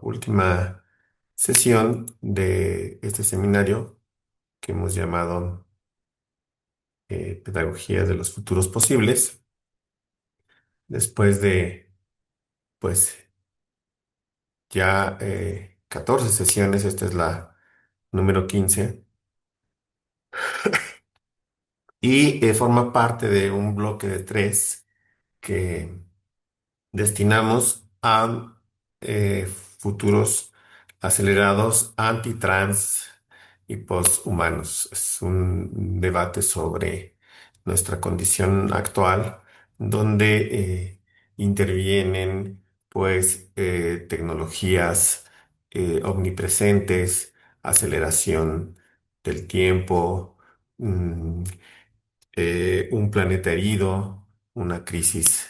última sesión de este seminario que hemos llamado Pedagogía de los Futuros Posibles. Después de, pues, ya 14 sesiones, esta es la número 15 y forma parte de un bloque de tres que destinamos a futuros acelerados, antitrans y posthumanos. Es un debate sobre nuestra condición actual, donde intervienen pues tecnologías omnipresentes, aceleración del tiempo, mm, un planeta herido, una crisis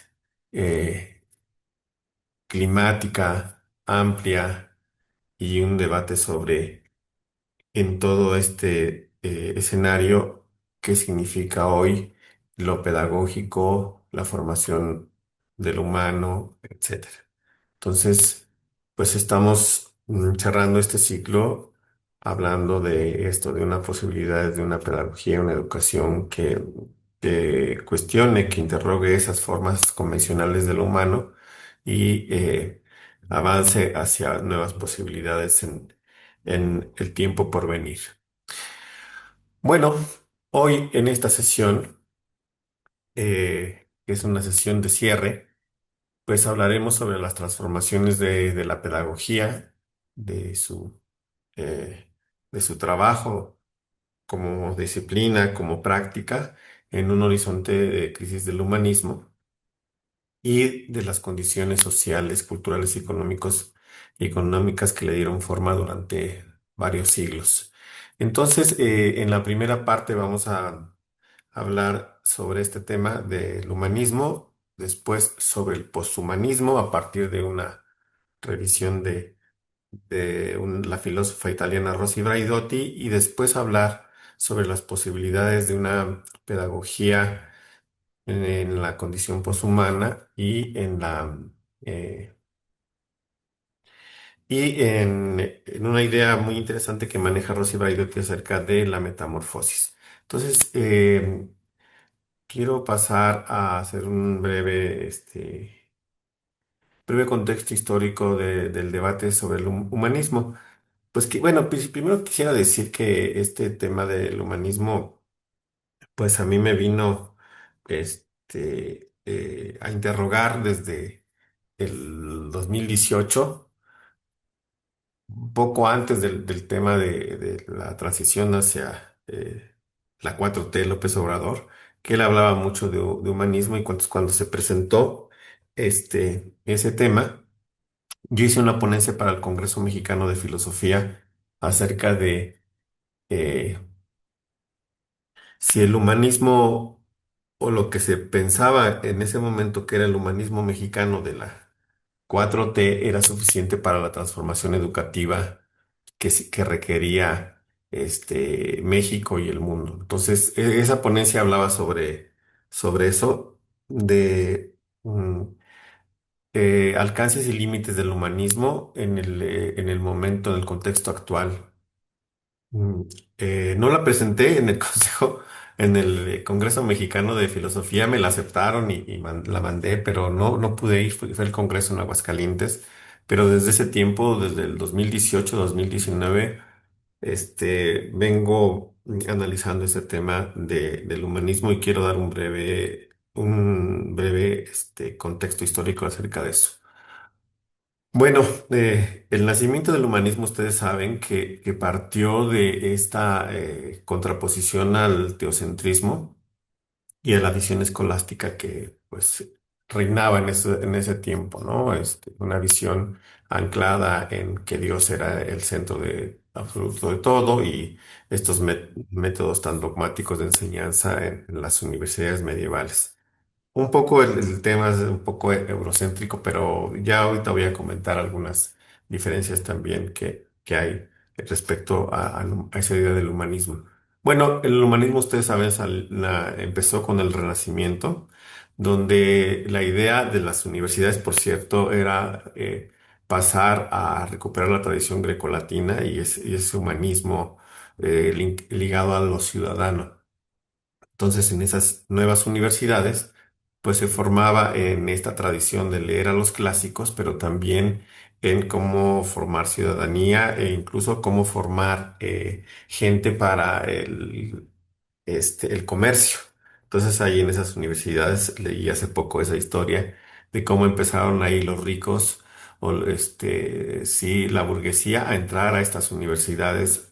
climática amplia y un debate sobre en todo este escenario qué significa hoy lo pedagógico, la formación del humano, etcétera. Entonces, pues estamos cerrando este ciclo hablando de esto, de una posibilidad de una pedagogía, una educación que cuestione, que interrogue esas formas convencionales de lo humano y avance hacia nuevas posibilidades en el tiempo por venir. Bueno, hoy en esta sesión, que es una sesión de cierre, pues hablaremos sobre las transformaciones de la pedagogía, de su, eh, de su trabajo como disciplina, como práctica, en un horizonte de crisis del humanismo y de las condiciones sociales, culturales y económicas que le dieron forma durante varios siglos. Entonces, en la primera parte vamos a hablar sobre este tema del humanismo, después sobre el poshumanismo a partir de una revisión de la filósofa italiana Rosy Braidotti y después hablar sobre las posibilidades de una pedagogía en la condición poshumana eh, en una idea muy interesante que maneja Rosy Braidotti acerca de la metamorfosis. Entonces, quiero pasar a hacer un breve contexto histórico del debate sobre el humanismo. Pues que, bueno, pues primero quisiera decir que este tema del humanismo, pues a mí me vino, a interrogar desde el 2018, un poco antes del tema de la transición hacia la 4T López Obrador, que él hablaba mucho de humanismo y cuando se presentó ese tema, yo hice una ponencia para el Congreso Mexicano de Filosofía acerca de eh, si el humanismo o lo que se pensaba en ese momento que era el humanismo mexicano de la 4T era suficiente para la transformación educativa que requería México y el mundo. Entonces, esa ponencia hablaba sobre eso, de alcances y límites del humanismo en el momento, en el contexto actual. Mm, no la presenté en el Consejo, en el Congreso Mexicano de Filosofía, me la aceptaron y la mandé, pero no pude ir, fue el Congreso en Aguascalientes, pero desde ese tiempo, desde el 2018, 2019, vengo analizando ese tema del humanismo y quiero dar un breve contexto histórico acerca de eso. Bueno, el nacimiento del humanismo, ustedes saben que partió de esta contraposición al teocentrismo y a la visión escolástica que pues reinaba en ese tiempo, ¿no? Una visión anclada en que Dios era el centro de absoluto de todo y estos métodos tan dogmáticos de enseñanza en las universidades medievales. Un poco el tema es un poco eurocéntrico, pero ya ahorita voy a comentar algunas diferencias también que hay respecto a esa idea del humanismo. Bueno, el humanismo, ustedes saben, empezó con el Renacimiento, donde la idea de las universidades, por cierto, era pasar a recuperar la tradición grecolatina y ese humanismo ligado a lo ciudadano. Entonces, en esas nuevas universidades, pues se formaba en esta tradición de leer a los clásicos, pero también en cómo formar ciudadanía e incluso cómo formar gente para el comercio. Entonces, ahí en esas universidades leí hace poco esa historia de cómo empezaron ahí los ricos o sí, la burguesía a entrar a estas universidades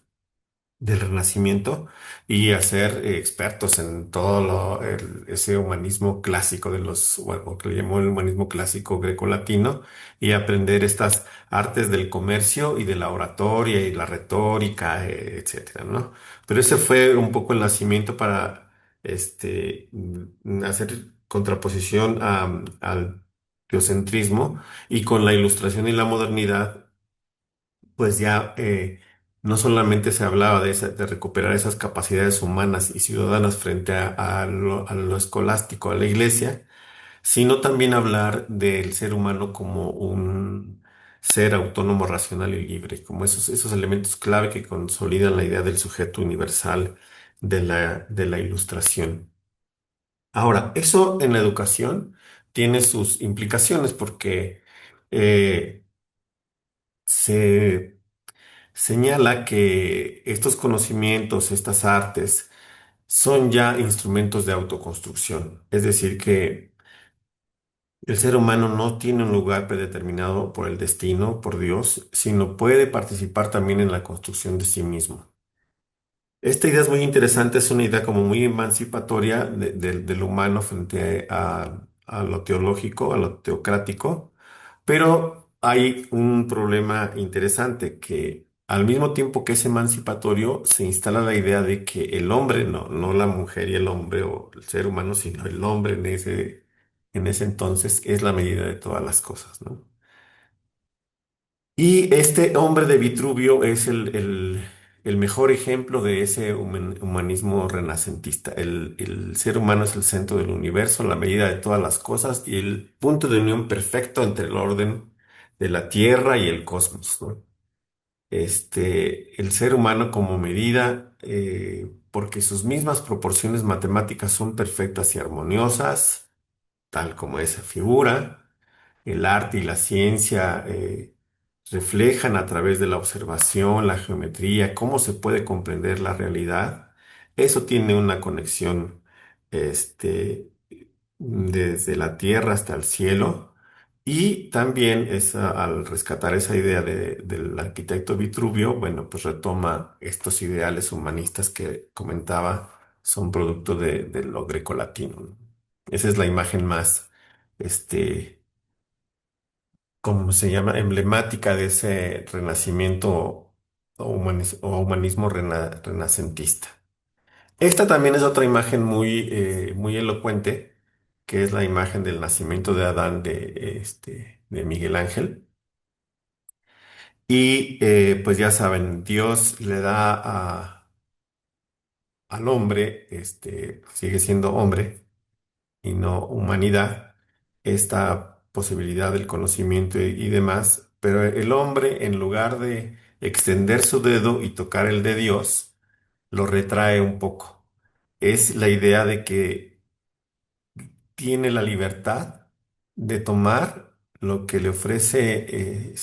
del Renacimiento y a ser expertos en todo ese humanismo clásico de bueno, que le llamó el humanismo clásico grecolatino y aprender estas artes del comercio y de la oratoria y la retórica, etcétera, ¿no? Pero ese fue un poco el nacimiento para hacer contraposición al teocentrismo y con la ilustración y la modernidad pues ya no solamente se hablaba de recuperar esas capacidades humanas y ciudadanas frente a lo escolástico, a la iglesia, sino también hablar del ser humano como un ser autónomo, racional y libre, como esos elementos clave que consolidan la idea del sujeto universal de la ilustración. Ahora, eso en la educación tiene sus implicaciones porque eh, se señala que estos conocimientos, estas artes, son ya instrumentos de autoconstrucción. Es decir, que el ser humano no tiene un lugar predeterminado por el destino, por Dios, sino puede participar también en la construcción de sí mismo. Esta idea es muy interesante, es una idea como muy emancipatoria del humano frente a lo teológico, a lo teocrático, pero hay un problema interesante que al mismo tiempo que es emancipatorio, se instala la idea de que el hombre, no la mujer y el hombre o el ser humano, sino el hombre en ese entonces es la medida de todas las cosas, ¿no? Y este hombre de Vitruvio es el mejor ejemplo de ese humanismo renacentista. El ser humano es el centro del universo, la medida de todas las cosas y el punto de unión perfecto entre el orden de la Tierra y el cosmos, ¿no? El ser humano como medida, porque sus mismas proporciones matemáticas son perfectas y armoniosas, tal como esa figura. El arte y la ciencia reflejan a través de la observación, la geometría, cómo se puede comprender la realidad. Eso tiene una conexión este, desde la tierra hasta el cielo. Y también al rescatar esa idea del arquitecto Vitruvio, bueno, pues retoma estos ideales humanistas que comentaba, son producto de lo grecolatino, ¿no? Esa es la imagen más, este, ¿cómo se llama? Emblemática de ese renacimiento o humanismo renacentista. Esta también es otra imagen muy elocuente, que es la imagen del nacimiento de Adán de Miguel Ángel. Y pues ya saben, Dios le da al hombre, sigue siendo hombre, y no humanidad, esta posibilidad del conocimiento y demás, pero el hombre, en lugar de extender su dedo y tocar el de Dios, lo retrae un poco. Es la idea de que tiene la libertad de tomar lo que le ofrece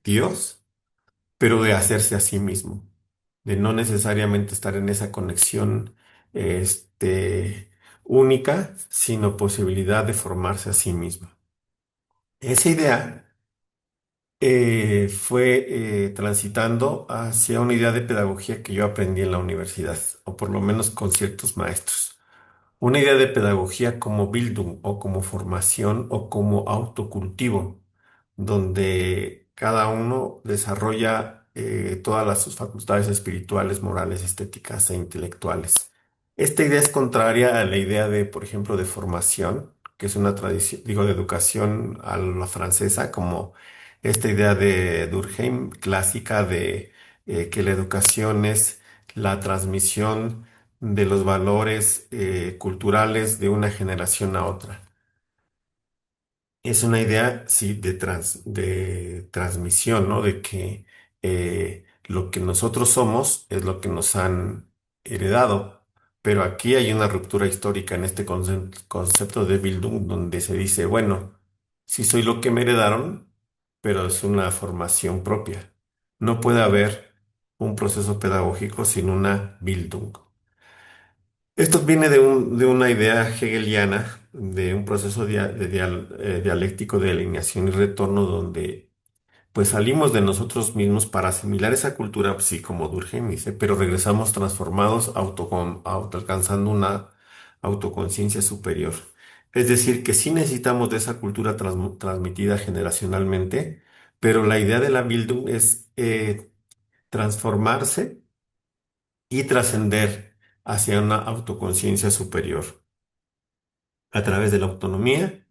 Dios, pero de hacerse a sí mismo, de no necesariamente estar en esa conexión única, sino posibilidad de formarse a sí mismo. Esa idea fue transitando hacia una idea de pedagogía que yo aprendí en la universidad, o por lo menos con ciertos maestros. Una idea de pedagogía como Bildung o como formación o como autocultivo, donde cada uno desarrolla todas sus facultades espirituales, morales, estéticas e intelectuales. Esta idea es contraria a la idea de, por ejemplo, de formación, que es una tradición, digo, de educación a la francesa, como esta idea de Durkheim clásica de que la educación es la transmisión de los valores culturales de una generación a otra. es una idea, sí, de transmisión, ¿no? De que lo que nosotros somos es lo que nos han heredado. Pero aquí hay una ruptura histórica en este concepto de Bildung, donde se dice, bueno, sí soy lo que me heredaron, pero es una formación propia. No puede haber un proceso pedagógico sin una Bildung. Esto viene de una idea hegeliana, de un proceso dialéctico de alineación y retorno, donde pues salimos de nosotros mismos para asimilar esa cultura, pues, sí, como Durkheim dice, pero regresamos transformados, alcanzando una autoconciencia superior. Es decir, que sí necesitamos de esa cultura transmitida generacionalmente, pero la idea de la Bildung es transformarse y trascender hacia una autoconciencia superior a través de la autonomía,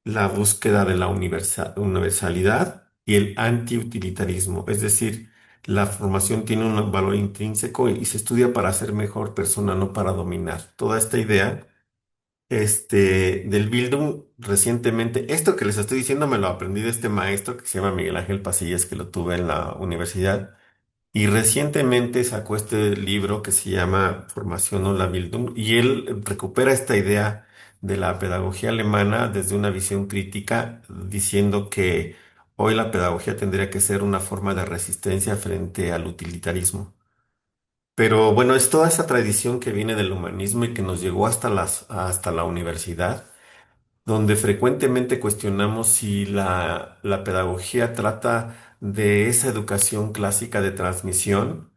la búsqueda de la universalidad y el antiutilitarismo. Es decir, la formación tiene un valor intrínseco y se estudia para ser mejor persona, no para dominar. Toda esta idea, del Bildung recientemente, esto que les estoy diciendo me lo aprendí de este maestro que se llama Miguel Ángel Pasillas, que lo tuve en la universidad. Y recientemente sacó este libro que se llama Formación o la Bildung, y él recupera esta idea de la pedagogía alemana desde una visión crítica, diciendo que hoy la pedagogía tendría que ser una forma de resistencia frente al utilitarismo. Pero bueno, es toda esa tradición que viene del humanismo y que nos llegó hasta la universidad, donde frecuentemente cuestionamos si la pedagogía trata de esa educación clásica de transmisión,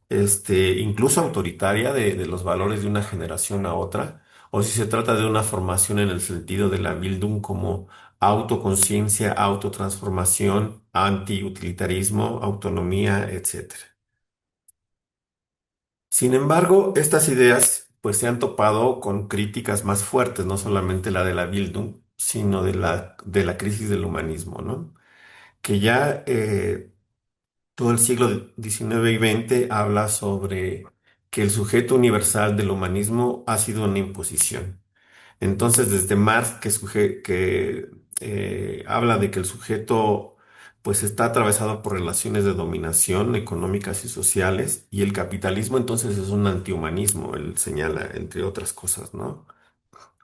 incluso autoritaria de los valores de una generación a otra, o si se trata de una formación en el sentido de la Bildung como autoconciencia, autotransformación, antiutilitarismo, autonomía, etcétera. Sin embargo, estas ideas pues se han topado con críticas más fuertes, no solamente la de la Bildung, sino de la crisis del humanismo, ¿no? Que ya todo el siglo XIX y XX habla sobre que el sujeto universal del humanismo ha sido una imposición. Entonces, desde Marx, que habla de que el sujeto pues está atravesado por relaciones de dominación económicas y sociales, y el capitalismo entonces es un antihumanismo, él señala, entre otras cosas, ¿no?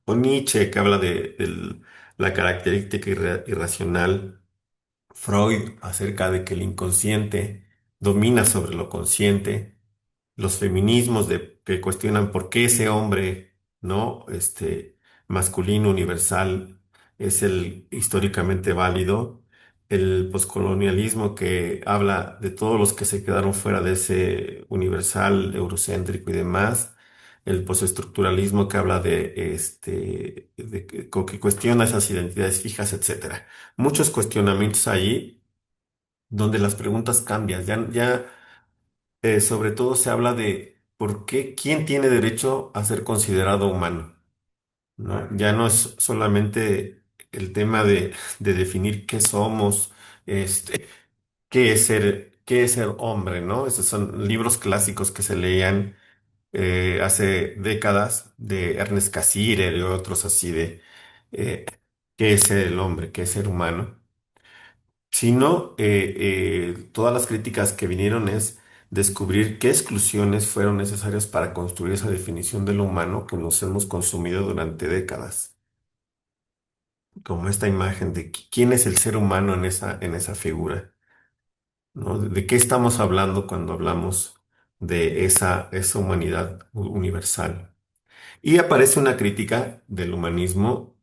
O Nietzsche, que habla de la característica irracional, Freud acerca de que el inconsciente domina sobre lo consciente, los feminismos que cuestionan por qué ese hombre, ¿no? Masculino universal es el históricamente válido, el poscolonialismo que habla de todos los que se quedaron fuera de ese universal eurocéntrico y demás, el postestructuralismo que habla que cuestiona esas identidades fijas, etcétera. Muchos cuestionamientos allí donde las preguntas cambian. Sobre todo se habla de por qué, quién tiene derecho a ser considerado humano, ¿no? Ya no es solamente el tema de definir qué somos, qué es ser hombre, ¿no? Esos son libros clásicos que se leían hace décadas de Ernest Cassirer y otros así de eh, qué es ser el hombre, qué es ser humano, sino todas las críticas que vinieron es descubrir qué exclusiones fueron necesarias para construir esa definición de lo humano que nos hemos consumido durante décadas, como esta imagen de quién es el ser humano en esa figura, ¿no? ¿De qué estamos hablando cuando hablamos de esa humanidad universal? Y aparece una crítica del humanismo,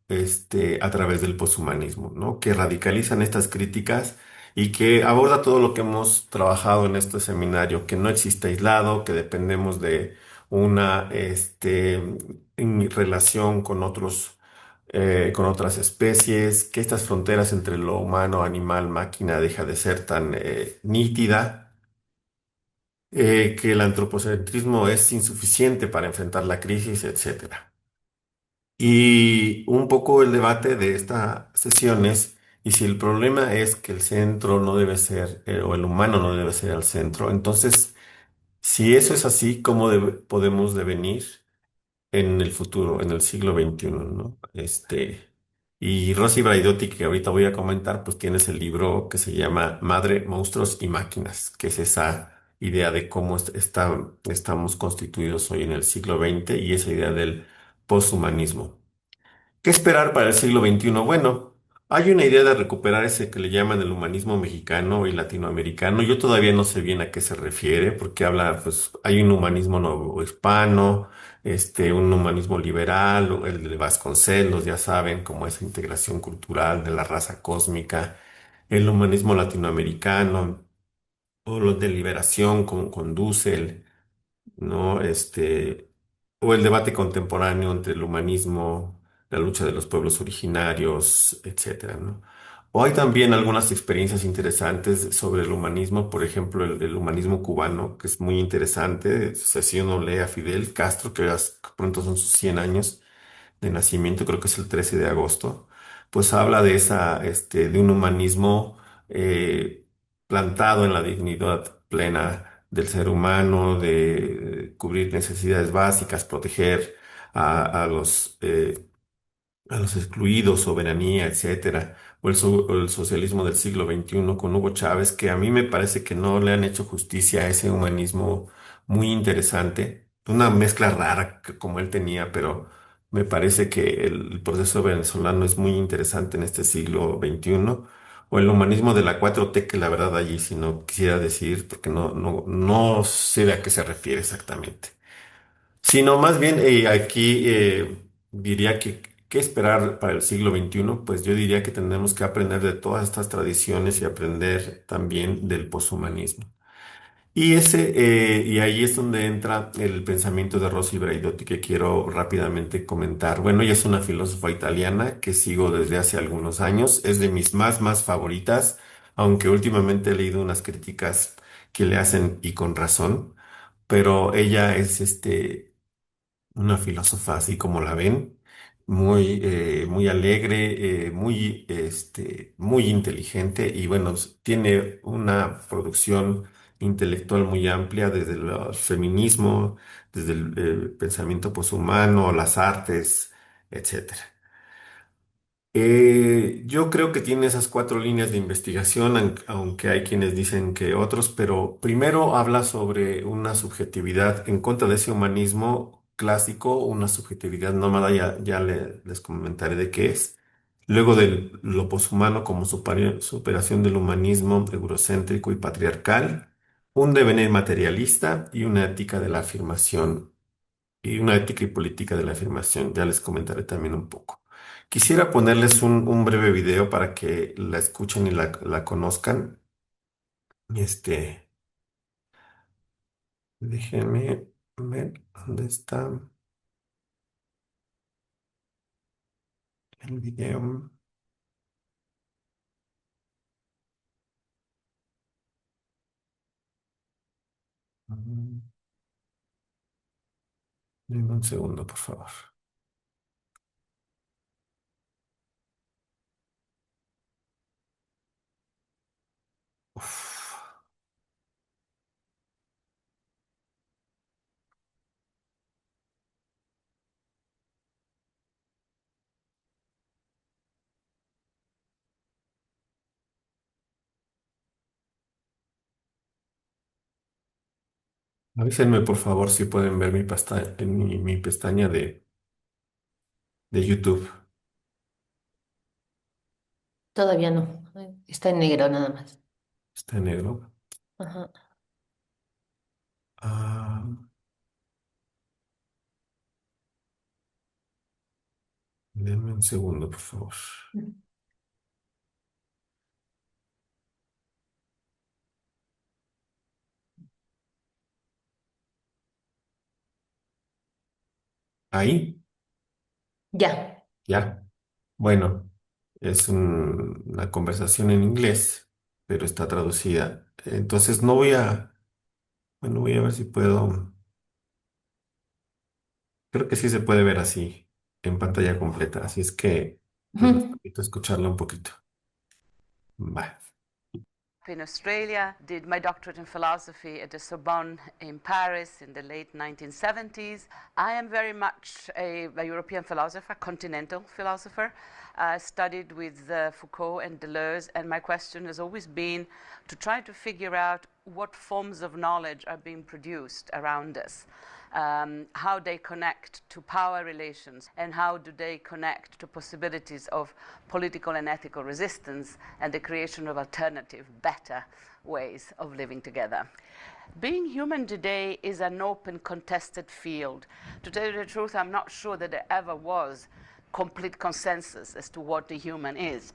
a través del poshumanismo, ¿no? Que radicalizan estas críticas y que aborda todo lo que hemos trabajado en este seminario, que no existe aislado, que dependemos de una, en relación con otras especies, que estas fronteras entre lo humano, animal, máquina deja de ser tan nítida, que el antropocentrismo es insuficiente para enfrentar la crisis, etcétera. Y un poco el debate de esta sesión es, y si el problema es que el centro no debe ser, o el humano no debe ser el centro, entonces, si eso es así, ¿cómo podemos devenir en el futuro, en el siglo XXI, ¿no? Y Rosy Braidotti, que ahorita voy a comentar, pues tienes el libro que se llama Madre, Monstruos y Máquinas, que es esa idea de cómo estamos constituidos hoy en el siglo XX y esa idea del poshumanismo. ¿Qué esperar para el siglo XXI? Bueno, hay una idea de recuperar ese que le llaman el humanismo mexicano y latinoamericano. Yo todavía no sé bien a qué se refiere, porque habla, pues, hay un humanismo nuevo hispano, un humanismo liberal, o el de Vasconcelos, ya saben, como esa integración cultural de la raza cósmica, el humanismo latinoamericano, o los de liberación, como conduce, ¿no? O el debate contemporáneo entre el humanismo, la lucha de los pueblos originarios, etcétera, ¿no? O hay también algunas experiencias interesantes sobre el humanismo, por ejemplo, el humanismo cubano, que es muy interesante. O sea, si uno lee a Fidel Castro, que pronto son sus 100 años de nacimiento, creo que es el 13 de agosto, pues habla de de un humanismo plantado en la dignidad plena del ser humano, de cubrir necesidades básicas, proteger a los excluidos, soberanía, etcétera, o el socialismo del siglo XXI con Hugo Chávez, que a mí me parece que no le han hecho justicia a ese humanismo muy interesante, una mezcla rara como él tenía, pero me parece que el proceso venezolano es muy interesante en este siglo XXI. O el humanismo de la 4T, que la verdad allí si no quisiera decir, porque no sé a qué se refiere exactamente. Sino más bien aquí diría que qué esperar para el siglo XXI. Pues yo diría que tenemos que aprender de todas estas tradiciones y aprender también del poshumanismo. Y ahí es donde entra el pensamiento de Rosy Braidotti que quiero rápidamente comentar. Bueno, ella es una filósofa italiana que sigo desde hace algunos años, es de mis más favoritas, aunque últimamente he leído unas críticas que le hacen y con razón, pero ella es una filósofa así como la ven, muy alegre, muy inteligente y bueno, tiene una producción intelectual muy amplia desde el feminismo, desde el pensamiento poshumano, las artes, etcétera. Yo creo que tiene esas cuatro líneas de investigación, aunque hay quienes dicen que otros, pero primero habla sobre una subjetividad en contra de ese humanismo clásico, una subjetividad nómada, ya les comentaré de qué es. Luego de lo poshumano como superación del humanismo eurocéntrico y patriarcal, un devenir materialista y una ética de la afirmación y una ética y política de la afirmación. Ya les comentaré también un poco. Quisiera ponerles un breve video para que la escuchen y la conozcan. Este, Déjenme ver dónde está el video. Mm, Denme un segundo, por favor. Uf, avísenme, por favor, si pueden ver mi pestaña de YouTube. Todavía no. Está en negro nada más. Está en negro. Ajá. Ah, denme un segundo, por favor. Ahí, Ya. ya. Bueno, es una conversación en inglés, pero está traducida. Entonces bueno, voy a ver si puedo. Creo que sí se puede ver así, en pantalla completa. Así es que, pues les Ujú. invito a escucharlo un poquito. Va. In Australia, did my doctorate in philosophy at the Sorbonne in Paris in the late 1970s. I am very much a European philosopher, continental philosopher. I studied with Foucault and Deleuze, and my question has always been to try to figure out what forms of knowledge are being produced around us, how they connect to power relations, and how do they connect to possibilities of political and ethical resistance and the creation of alternative, better ways of living together. Being human today is an open, contested field. To tell you the truth, I'm not sure that there ever was complete consensus as to what the human is.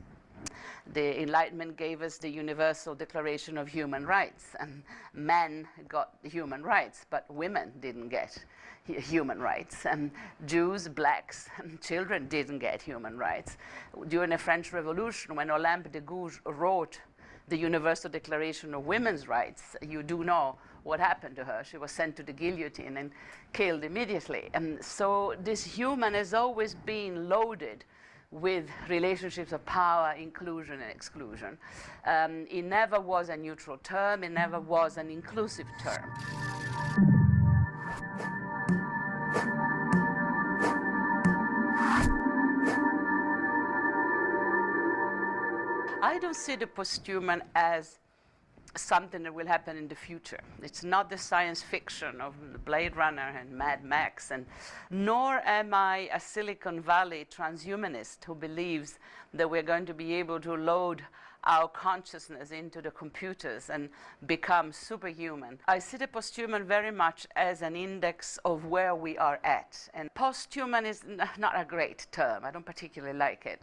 The Enlightenment gave us the Universal Declaration of Human Rights, and men got human rights, but women didn't get human rights, and Jews, blacks, and children didn't get human rights. During the French Revolution, when Olympe de Gouges wrote the Universal Declaration of Women's Rights, you do know what happened to her. She was sent to the guillotine and killed immediately. And so this human has always been loaded with relationships of power, inclusion, and exclusion. It never was a neutral term. It never was an inclusive term. I don't see the posthuman as something that will happen in the future. It's not the science fiction of Blade Runner and Mad Max, and nor am I a Silicon Valley transhumanist who believes that we're going to be able to load our consciousness into the computers and become superhuman. I see the posthuman very much as an index of where we are at. And posthuman is not a great term. I don't particularly like it.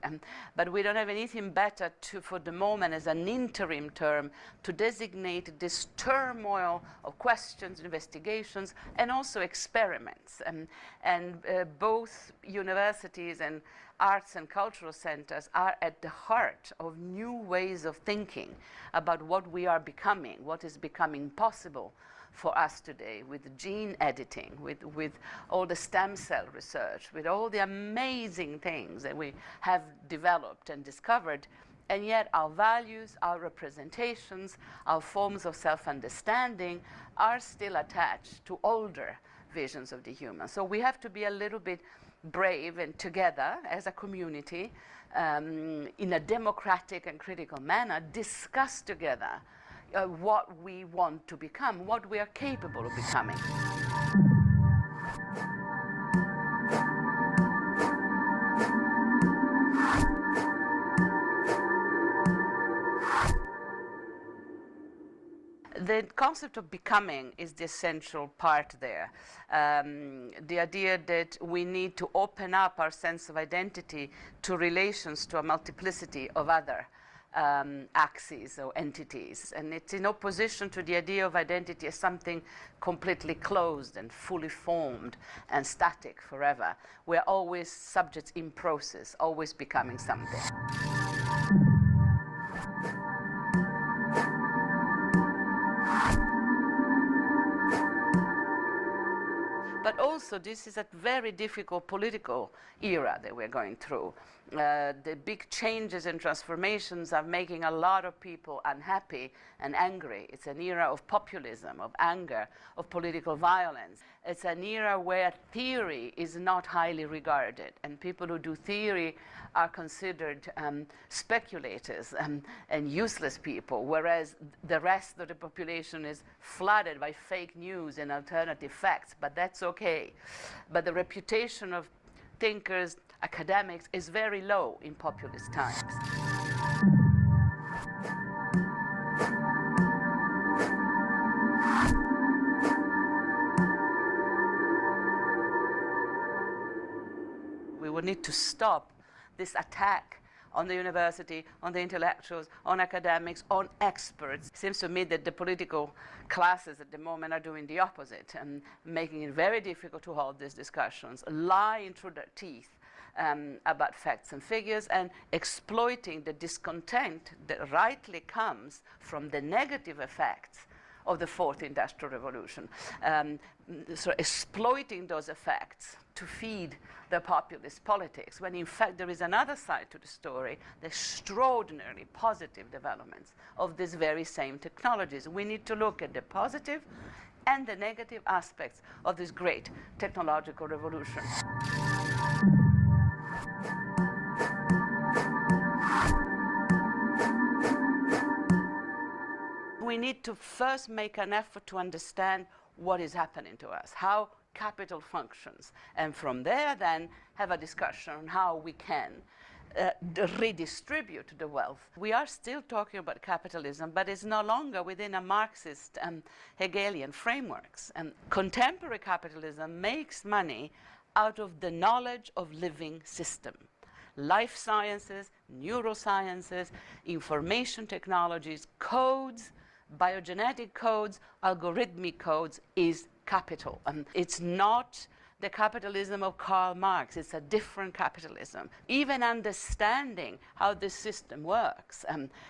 But we don't have anything better for the moment as an interim term to designate this turmoil of questions, investigations, and also experiments. And both universities and arts and cultural centers are at the heart of new ways of thinking about what we are becoming, what is becoming possible for us today with gene editing, with all the stem cell research, with all the amazing things that we have developed and discovered. And yet our values, our representations, our forms of self-understanding are still attached to older visions of the human. So we have to be a little bit brave and together as a community in a democratic and critical manner discuss together what we want to become, what we are capable of becoming. The concept of becoming is the essential part there. The idea that we need to open up our sense of identity to relations, to a multiplicity of other axes or entities. And it's in opposition to the idea of identity as something completely closed and fully formed and static forever. We're always subjects in process, always becoming something. But also, this is a very difficult political era that we're going through. The big changes and transformations are making a lot of people unhappy and angry. It's an era of populism, of anger, of political violence. It's an era where theory is not highly regarded, and people who do theory are considered speculators and useless people, whereas the rest of the population is flooded by fake news and alternative facts, but that's okay. But the reputation of thinkers, academics, is very low in populist times. We will need to stop this attack on the university, on the intellectuals, on academics, on experts. It seems to me that the political classes at the moment are doing the opposite and making it very difficult to hold these discussions, lying through their teeth about facts and figures, and exploiting the discontent that rightly comes from the negative effects of the fourth industrial revolution. So exploiting those effects to feed the populist politics, when in fact there is another side to the story, the extraordinarily positive developments of these very same technologies. We need to look at the positive and the negative aspects of this great technological revolution. we need to first make an effort to understand what is happening to us, how capital functions, and from there then have a discussion on how we can redistribute the wealth. We are still talking about capitalism, but it's no longer within a Marxist and Hegelian frameworks. And contemporary capitalism makes money out of the knowledge of living system. Life sciences, neurosciences, information technologies, codes, biogenetic codes, algorithmic codes is capital. And it's not the capitalism of Karl Marx. It's a different capitalism. Even understanding how this system works,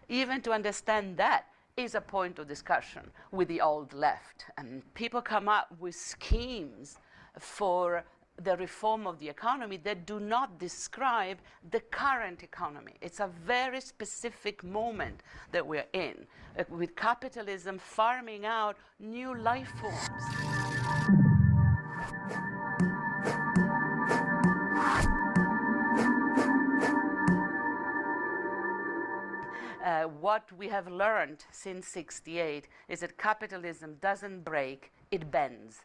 even to understand that is a point of discussion with the old left. And people come up with schemes for the reform of the economy that do not describe the current economy. It's a very specific moment that we're in, with capitalism farming out new life forms. What we have learned since '68 is that capitalism doesn't break, it bends.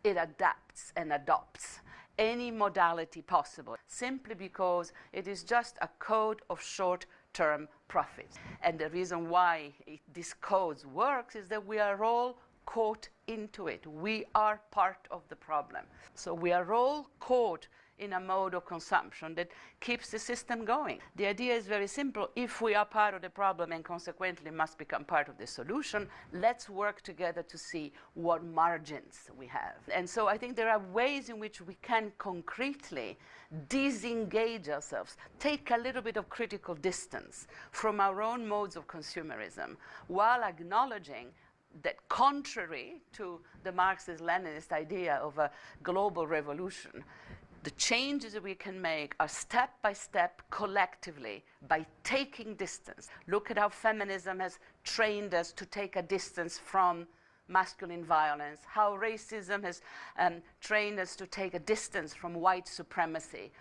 It adapts and adopts any modality possible, simply because it is just a code of short-term profit. And the reason why this code works is that we are all caught into it. We are part of the problem. So we are all caught in a mode of consumption that keeps the system going. The idea is very simple. If we are part of the problem and consequently must become part of the solution, let's work together to see what margins we have. And so I think there are ways in which we can concretely disengage ourselves, take a little bit of critical distance from our own modes of consumerism, while acknowledging that contrary to the Marxist-Leninist idea of a global revolution, the changes that we can make are step by step, collectively, by taking distance. Look at how feminism has trained us to take a distance from masculine violence, how racism has trained us to take a distance from white supremacy.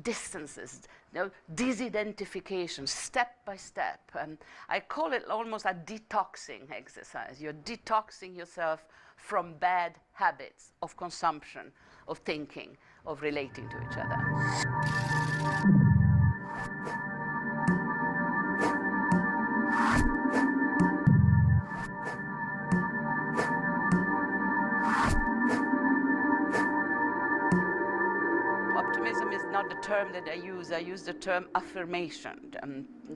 Distances, disidentification, step by step. I call it almost a detoxing exercise. You're detoxing yourself from bad habits of consumption, of thinking, of relating to each other. Optimism is not the term that I use. I use the term affirmation,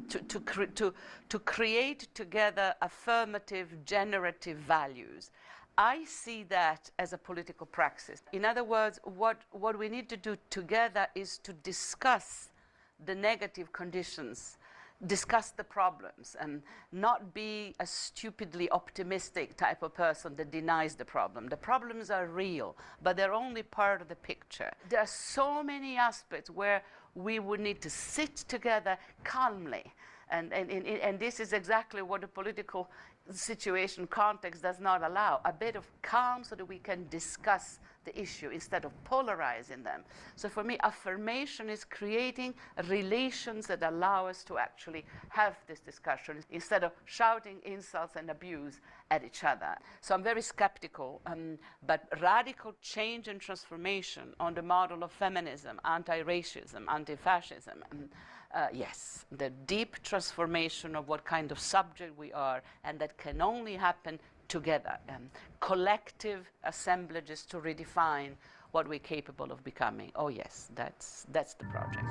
to create together affirmative, generative values. I see that as a political praxis. In other words, what we need to do together is to discuss the negative conditions, discuss the problems, and not be a stupidly optimistic type of person that denies the problem. The problems are real, but they're only part of the picture. There are so many aspects where we would need to sit together calmly. And this is exactly what the political situation context does not allow. A bit of calm so that we can discuss the issue instead of polarizing them. So for me, affirmation is creating relations that allow us to actually have this discussion instead of shouting insults and abuse at each other. So I'm very skeptical, but radical change and transformation on the model of feminism, anti-racism, anti-fascism, yes, the deep transformation of what kind of subject we are, and that can only happen together, collective assemblages to redefine what we're capable of becoming. Oh yes, that's the project.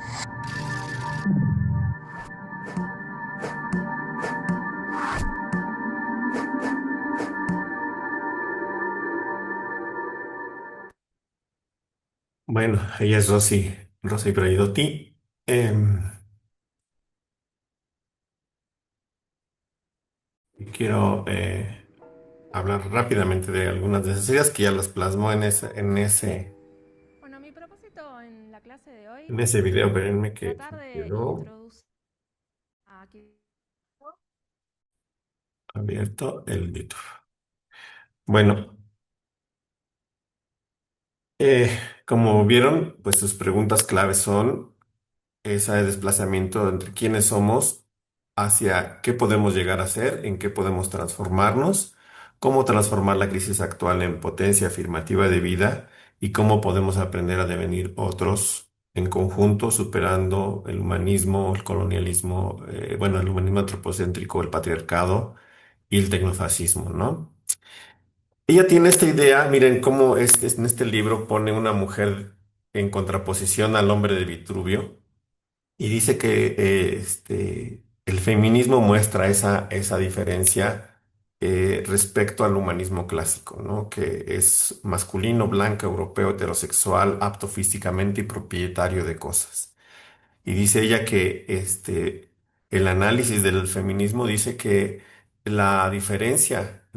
Bueno, ella es Rosy Braidotti. Quiero hablar rápidamente de algunas de esas ideas que ya las plasmó Bueno, mi propósito en la clase de hoy en ese video. Espérenme que tratar de quedó introducir aquí. abierto el YouTube. Bueno, como vieron, pues sus preguntas claves son ese desplazamiento entre quiénes somos hacia qué podemos llegar a ser, en qué podemos transformarnos, cómo transformar la crisis actual en potencia afirmativa de vida y cómo podemos aprender a devenir otros en conjunto, superando el humanismo, el colonialismo, bueno, el humanismo antropocéntrico, el patriarcado y el tecnofascismo, ¿no? Ella tiene esta idea, miren cómo en este libro pone una mujer en contraposición al hombre de Vitruvio y dice que el feminismo muestra esa diferencia respecto al humanismo clásico, ¿no? Que es masculino, blanco, europeo, heterosexual, apto físicamente y propietario de cosas. Y dice ella que el análisis del feminismo dice que la diferencia,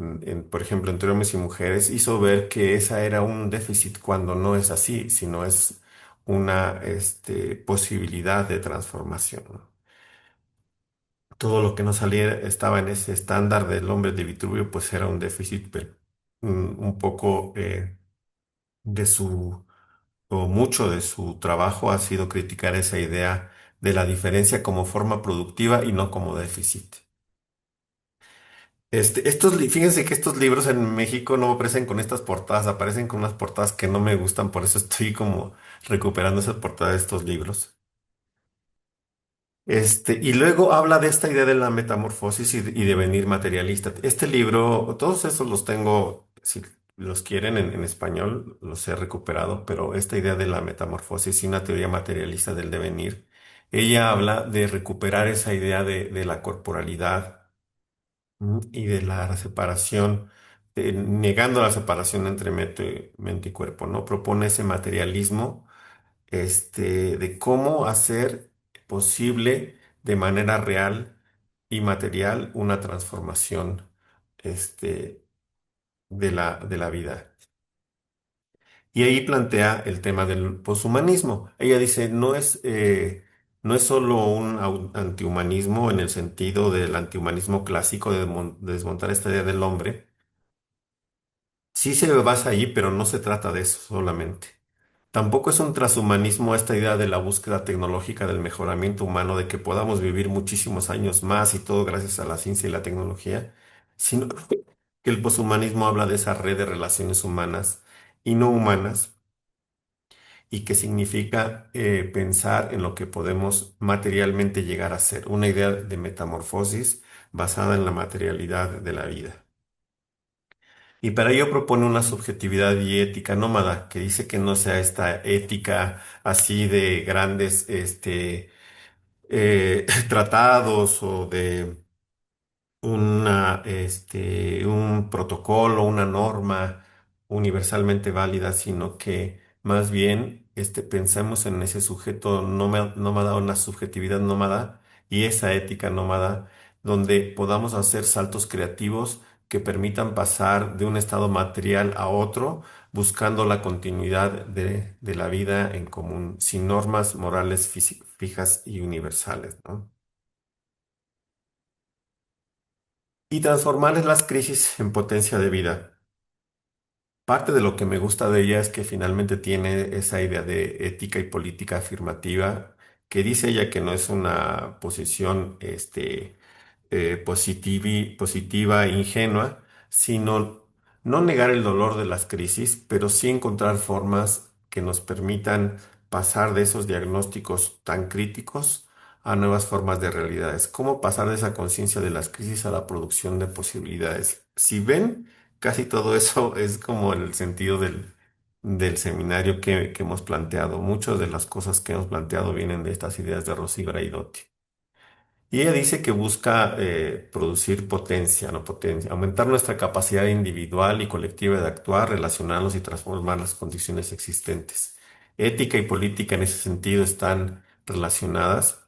por ejemplo, entre hombres y mujeres, hizo ver que esa era un déficit cuando no es así, sino es una posibilidad de transformación, ¿no? Todo lo que no salía estaba en ese estándar del hombre de Vitruvio, pues era un déficit, pero un poco de su o mucho de su trabajo ha sido criticar esa idea de la diferencia como forma productiva y no como déficit. Fíjense que estos libros en México no aparecen con estas portadas, aparecen con unas portadas que no me gustan, por eso estoy como recuperando esas portadas de estos libros. Y luego habla de esta idea de la metamorfosis y de venir materialista. Este libro, todos esos los tengo, si los quieren en español, los he recuperado, pero esta idea de la metamorfosis y una teoría materialista del devenir, ella habla de recuperar esa idea de la corporalidad y de la separación, negando la separación entre mente y cuerpo, ¿no? Propone ese materialismo de cómo hacer posible de manera real y material una transformación este, de la vida. Y ahí plantea el tema del poshumanismo. Ella dice, no es solo un antihumanismo en el sentido del antihumanismo clásico de desmontar esta idea del hombre. Sí se basa ahí, pero no se trata de eso solamente. Tampoco es un transhumanismo esta idea de la búsqueda tecnológica del mejoramiento humano, de que podamos vivir muchísimos años más y todo gracias a la ciencia y la tecnología, sino que el poshumanismo habla de esa red de relaciones humanas y no humanas y que significa pensar en lo que podemos materialmente llegar a ser, una idea de metamorfosis basada en la materialidad de la vida. Y para ello propone una subjetividad y ética nómada, que dice que no sea esta ética así de grandes tratados o de un protocolo, una norma universalmente válida, sino que más bien pensemos en ese sujeto nómada, una subjetividad nómada y esa ética nómada, donde podamos hacer saltos creativos que permitan pasar de un estado material a otro, buscando la continuidad de la vida en común, sin normas morales fijas y universales, ¿no? Y transformar las crisis en potencia de vida. Parte de lo que me gusta de ella es que finalmente tiene esa idea de ética y política afirmativa, que dice ella que no es una posición positiva e ingenua, sino no negar el dolor de las crisis, pero sí encontrar formas que nos permitan pasar de esos diagnósticos tan críticos a nuevas formas de realidades. ¿Cómo pasar de esa conciencia de las crisis a la producción de posibilidades? Si ven, casi todo eso es como el sentido del seminario que hemos planteado. Muchas de las cosas que hemos planteado vienen de estas ideas de Rosy Braidotti. Y ella dice que busca producir potencia, no potencia, aumentar nuestra capacidad individual y colectiva de actuar, relacionarnos y transformar las condiciones existentes. Ética y política en ese sentido están relacionadas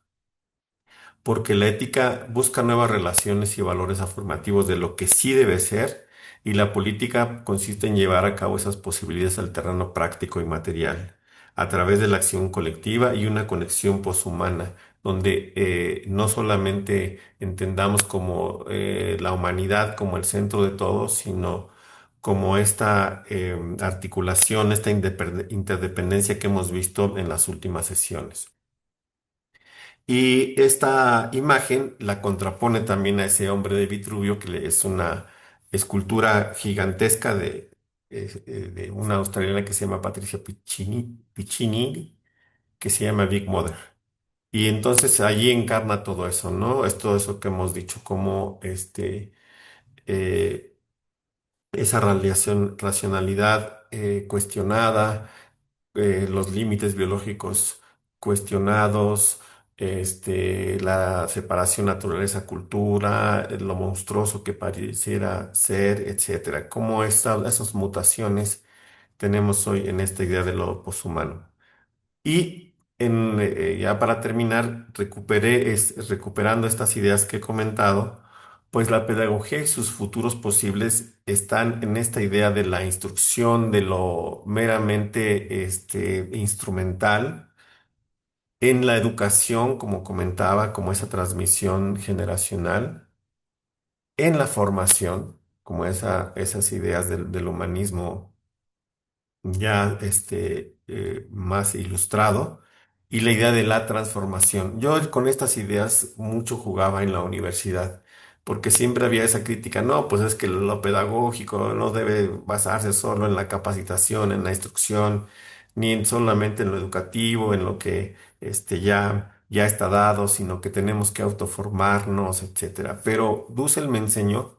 porque la ética busca nuevas relaciones y valores afirmativos de lo que sí debe ser, y la política consiste en llevar a cabo esas posibilidades al terreno práctico y material, a través de la acción colectiva y una conexión poshumana, donde no solamente entendamos como la humanidad como el centro de todo, sino como esta articulación, esta interdependencia que hemos visto en las últimas sesiones. Y esta imagen la contrapone también a ese hombre de Vitruvio, es una escultura gigantesca de una australiana que se llama Patricia Piccini, que se llama Big Mother. Y entonces allí encarna todo eso, ¿no? Es todo eso que hemos dicho, como eh, esa racionalidad cuestionada, los límites biológicos cuestionados, la separación naturaleza-cultura, lo monstruoso que pareciera ser, etcétera. Cómo esas mutaciones tenemos hoy en esta idea de lo poshumano. Y ya para terminar, recuperando estas ideas que he comentado, pues la pedagogía y sus futuros posibles están en esta idea de la instrucción, de lo meramente instrumental, en la educación, como comentaba, como esa transmisión generacional, en la formación, como esas ideas del humanismo ya más ilustrado, y la idea de la transformación. Yo con estas ideas mucho jugaba en la universidad, porque siempre había esa crítica, no, pues es que lo pedagógico no debe basarse solo en la capacitación, en la instrucción, ni solamente en lo educativo, en lo que ya está dado, sino que tenemos que autoformarnos, etcétera. Pero Dussel me enseñó,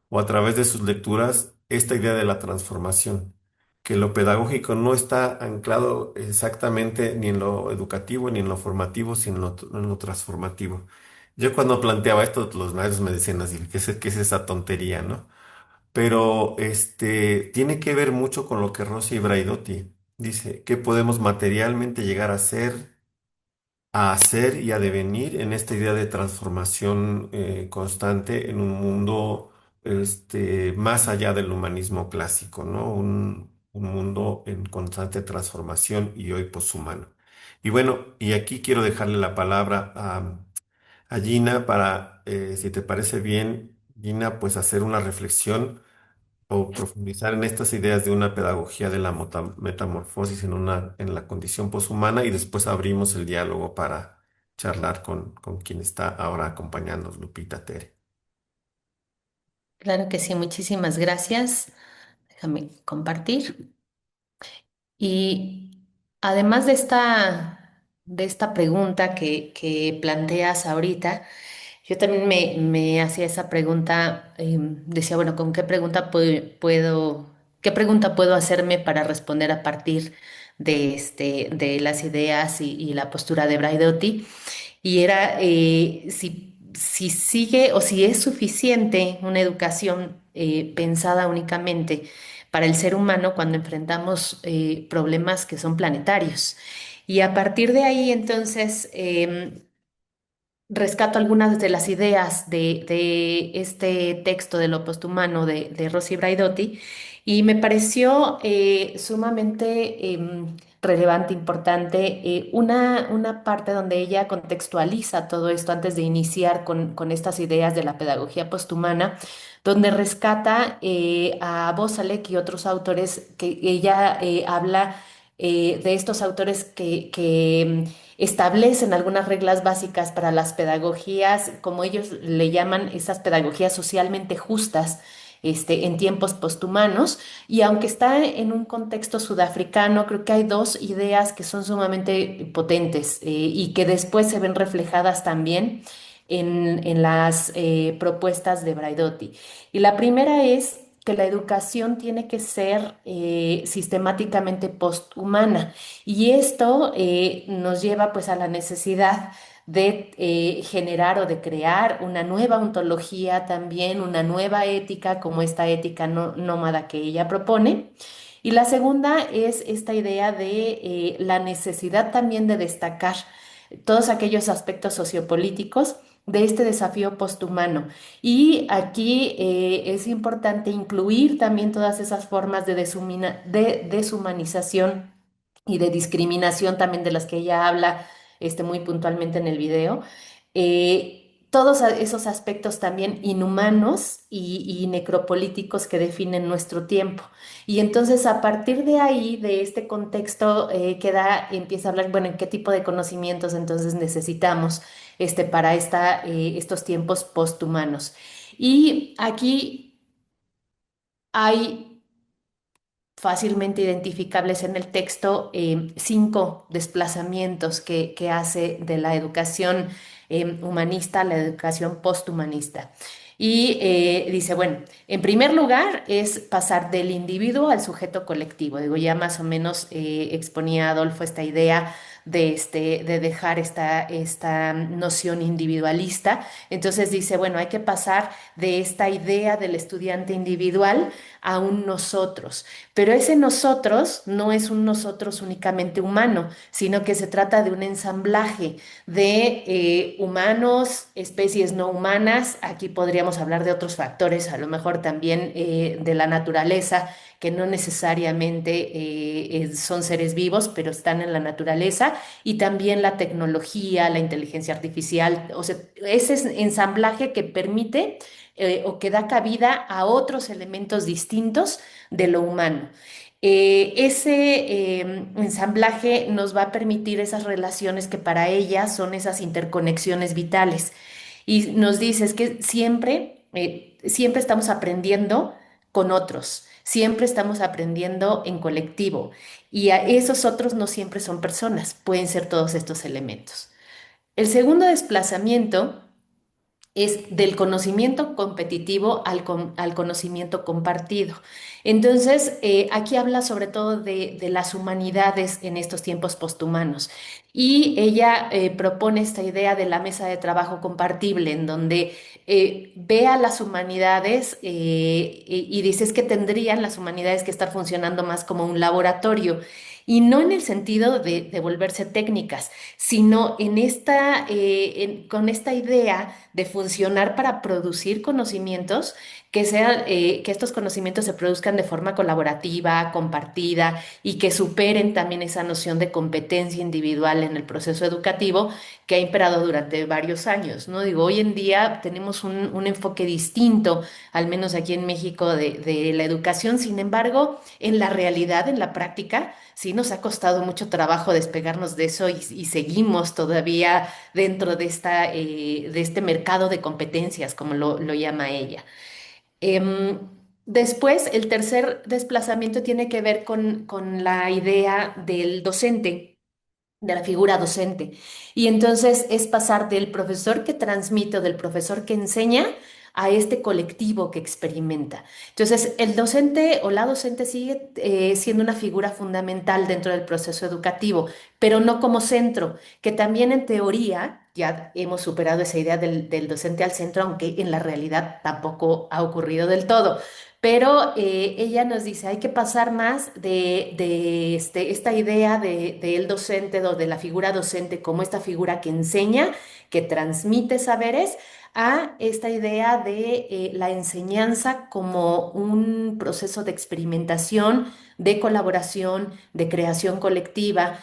o a través de sus lecturas, esta idea de la transformación, que lo pedagógico no está anclado exactamente ni en lo educativo ni en lo formativo, sino en lo transformativo. Yo cuando planteaba esto, los maestros me decían así, qué es esa tontería, ¿no? Pero tiene que ver mucho con lo que Rossi Braidotti dice, que podemos materialmente llegar a ser, a hacer y a devenir en esta idea de transformación constante en un mundo más allá del humanismo clásico, ¿no? Un mundo en constante transformación y hoy poshumano. Y bueno, y aquí quiero dejarle la palabra a Gina para, si te parece bien, Gina, pues hacer una reflexión o profundizar en estas ideas de una pedagogía de la metamorfosis en la condición poshumana, y después abrimos el diálogo para charlar con quien está ahora acompañándonos, Lupita Tere. Claro que sí, muchísimas gracias. Déjame compartir. Y además de esta pregunta que planteas ahorita, yo también me hacía esa pregunta, decía, bueno, ¿con qué pregunta qué pregunta puedo hacerme para responder a partir de las ideas y la postura de Braidotti? Y era si sigue o si es suficiente una educación pensada únicamente para el ser humano cuando enfrentamos problemas que son planetarios. Y a partir de ahí, entonces, rescato algunas de las ideas de este texto de lo posthumano de Rossi Braidotti y me pareció sumamente relevante, importante, una parte donde ella contextualiza todo esto antes de iniciar con estas ideas de la pedagogía posthumana, donde rescata a Bosalek y otros autores que ella habla de estos autores que establecen algunas reglas básicas para las pedagogías, como ellos le llaman, esas pedagogías socialmente justas. En tiempos posthumanos, y aunque está en un contexto sudafricano, creo que hay dos ideas que son sumamente potentes y que después se ven reflejadas también en las propuestas de Braidotti. Y la primera es que la educación tiene que ser sistemáticamente posthumana. Y esto nos lleva pues a la necesidad de generar o de crear una nueva ontología también, una nueva ética como esta ética nómada que ella propone. Y la segunda es esta idea de la necesidad también de destacar todos aquellos aspectos sociopolíticos de este desafío posthumano. Y aquí es importante incluir también todas esas formas de deshumanización y de discriminación también de las que ella habla muy puntualmente en el video. todos esos aspectos también inhumanos y necropolíticos que definen nuestro tiempo. Y entonces a partir de ahí, de este contexto empieza a hablar, bueno, en qué tipo de conocimientos entonces necesitamos para estos tiempos posthumanos. Y aquí hay fácilmente identificables en el texto 5 desplazamientos que hace de la educación humanista a la educación posthumanista. Y dice, bueno, en primer lugar es pasar del individuo al sujeto colectivo. Digo, ya más o menos exponía Adolfo esta idea de dejar esta noción individualista. Entonces dice, bueno, hay que pasar de esta idea del estudiante individual a un nosotros. Pero ese nosotros no es un nosotros únicamente humano, sino que se trata de un ensamblaje de humanos, especies no humanas. Aquí podríamos hablar de otros factores, a lo mejor también de la naturaleza, que no necesariamente son seres vivos, pero están en la naturaleza, y también la tecnología, la inteligencia artificial, o sea, ese ensamblaje que permite o que da cabida a otros elementos distintos de lo humano. Ese ensamblaje nos va a permitir esas relaciones que para ella son esas interconexiones vitales. Y nos dice es que siempre estamos aprendiendo con otros, siempre estamos aprendiendo en colectivo. Y a esos otros no siempre son personas, pueden ser todos estos elementos. El segundo desplazamiento es del conocimiento competitivo al conocimiento compartido. Entonces, aquí habla sobre todo de las humanidades en estos tiempos posthumanos. Y ella propone esta idea de la mesa de trabajo compartible, en donde ve a las humanidades y dice es que tendrían las humanidades que estar funcionando más como un laboratorio. Y no en el sentido de volverse técnicas, sino con esta idea de funcionar para producir conocimientos que estos conocimientos se produzcan de forma colaborativa, compartida y que superen también esa noción de competencia individual en el proceso educativo que ha imperado durante varios años, ¿no? Digo, hoy en día tenemos un enfoque distinto, al menos aquí en México, de la educación. Sin embargo, en la realidad, en la práctica, sí nos ha costado mucho trabajo despegarnos de eso y seguimos todavía dentro de este mercado de competencias, como lo llama ella. Em, Después, el tercer desplazamiento tiene que ver con la idea del docente, de la figura docente. Y entonces es pasar del profesor que transmite o del profesor que enseña a este colectivo que experimenta. Entonces, el docente o la docente sigue siendo una figura fundamental dentro del proceso educativo, pero no como centro, que también en teoría ya hemos superado esa idea del docente al centro, aunque en la realidad tampoco ha ocurrido del todo. Pero ella nos dice, hay que pasar más de esta idea del docente o de la figura docente como esta figura que enseña, que transmite saberes, a esta idea de la enseñanza como un proceso de experimentación, de colaboración, de creación colectiva.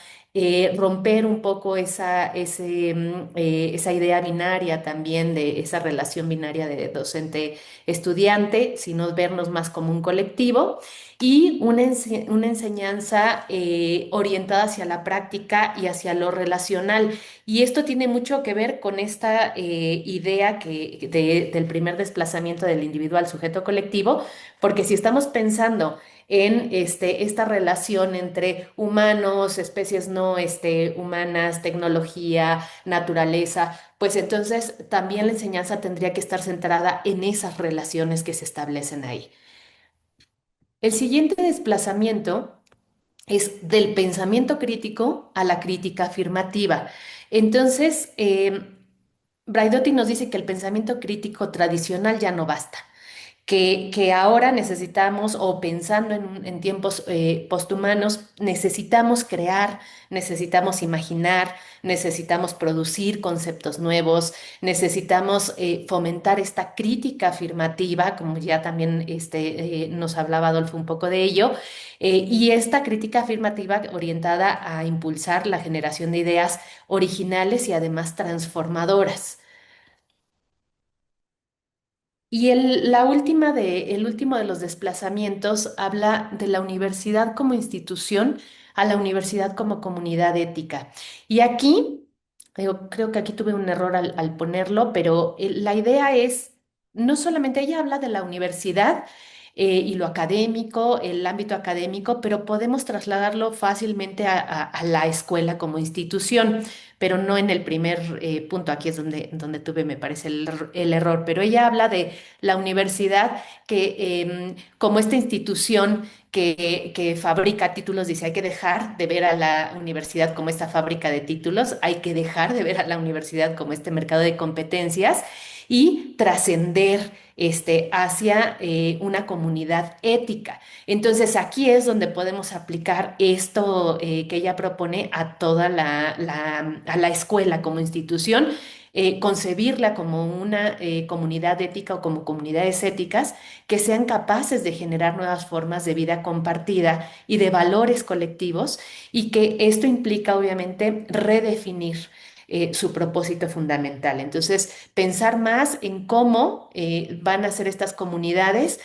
Romper un poco esa idea binaria también de esa relación binaria de docente-estudiante, sino vernos más como un colectivo y una enseñanza orientada hacia la práctica y hacia lo relacional. Y esto tiene mucho que ver con esta idea del primer desplazamiento del individuo al sujeto colectivo, porque si estamos pensando en esta relación entre humanos, especies no humanas, tecnología, naturaleza, pues entonces también la enseñanza tendría que estar centrada en esas relaciones que se establecen ahí. El siguiente desplazamiento es del pensamiento crítico a la crítica afirmativa. Entonces, Braidotti nos dice que el pensamiento crítico tradicional ya no basta, que ahora necesitamos, o pensando en tiempos posthumanos, necesitamos crear, necesitamos imaginar, necesitamos producir conceptos nuevos, necesitamos fomentar esta crítica afirmativa, como ya también nos hablaba Adolfo un poco de ello, y esta crítica afirmativa orientada a impulsar la generación de ideas originales y además transformadoras. Y el último de los desplazamientos habla de la universidad como institución a la universidad como comunidad ética. Y aquí, digo, creo que aquí tuve un error al ponerlo, pero la idea es, no solamente ella habla de la universidad y lo académico, el ámbito académico, pero podemos trasladarlo fácilmente a la escuela como institución, pero no en el primer punto. Aquí es donde tuve, me parece, el error. Pero ella habla de la universidad que como esta institución que fabrica títulos, dice, hay que dejar de ver a la universidad como esta fábrica de títulos, hay que dejar de ver a la universidad como este mercado de competencias y trascender hacia una comunidad ética. Entonces aquí es donde podemos aplicar esto que ella propone a toda a la escuela como institución, concebirla como una comunidad ética o como comunidades éticas que sean capaces de generar nuevas formas de vida compartida y de valores colectivos, y que esto implica obviamente redefinir su propósito fundamental. Entonces, pensar más en cómo van a ser estas comunidades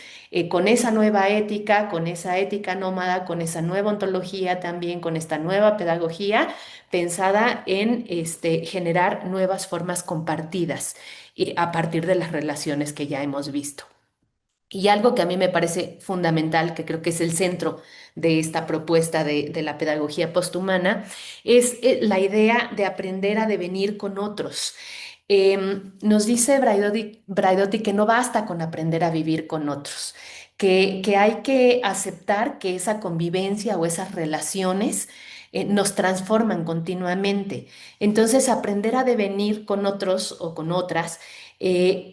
con esa nueva ética, con esa ética nómada, con esa nueva ontología también, con esta nueva pedagogía pensada en generar nuevas formas compartidas a partir de las relaciones que ya hemos visto. Y algo que a mí me parece fundamental, que creo que es el centro de esta propuesta de la pedagogía posthumana, es la idea de aprender a devenir con otros. Nos dice Braidotti que no basta con aprender a vivir con otros, que hay que aceptar que esa convivencia o esas relaciones nos transforman continuamente. Entonces, aprender a devenir con otros o con otras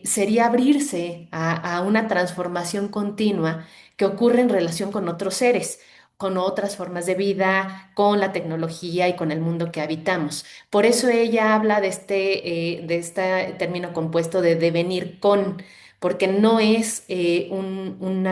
sería abrirse a una transformación continua que ocurre en relación con otros seres, con otras formas de vida, con la tecnología y con el mundo que habitamos. Por eso ella habla de este término compuesto de devenir con, porque no es un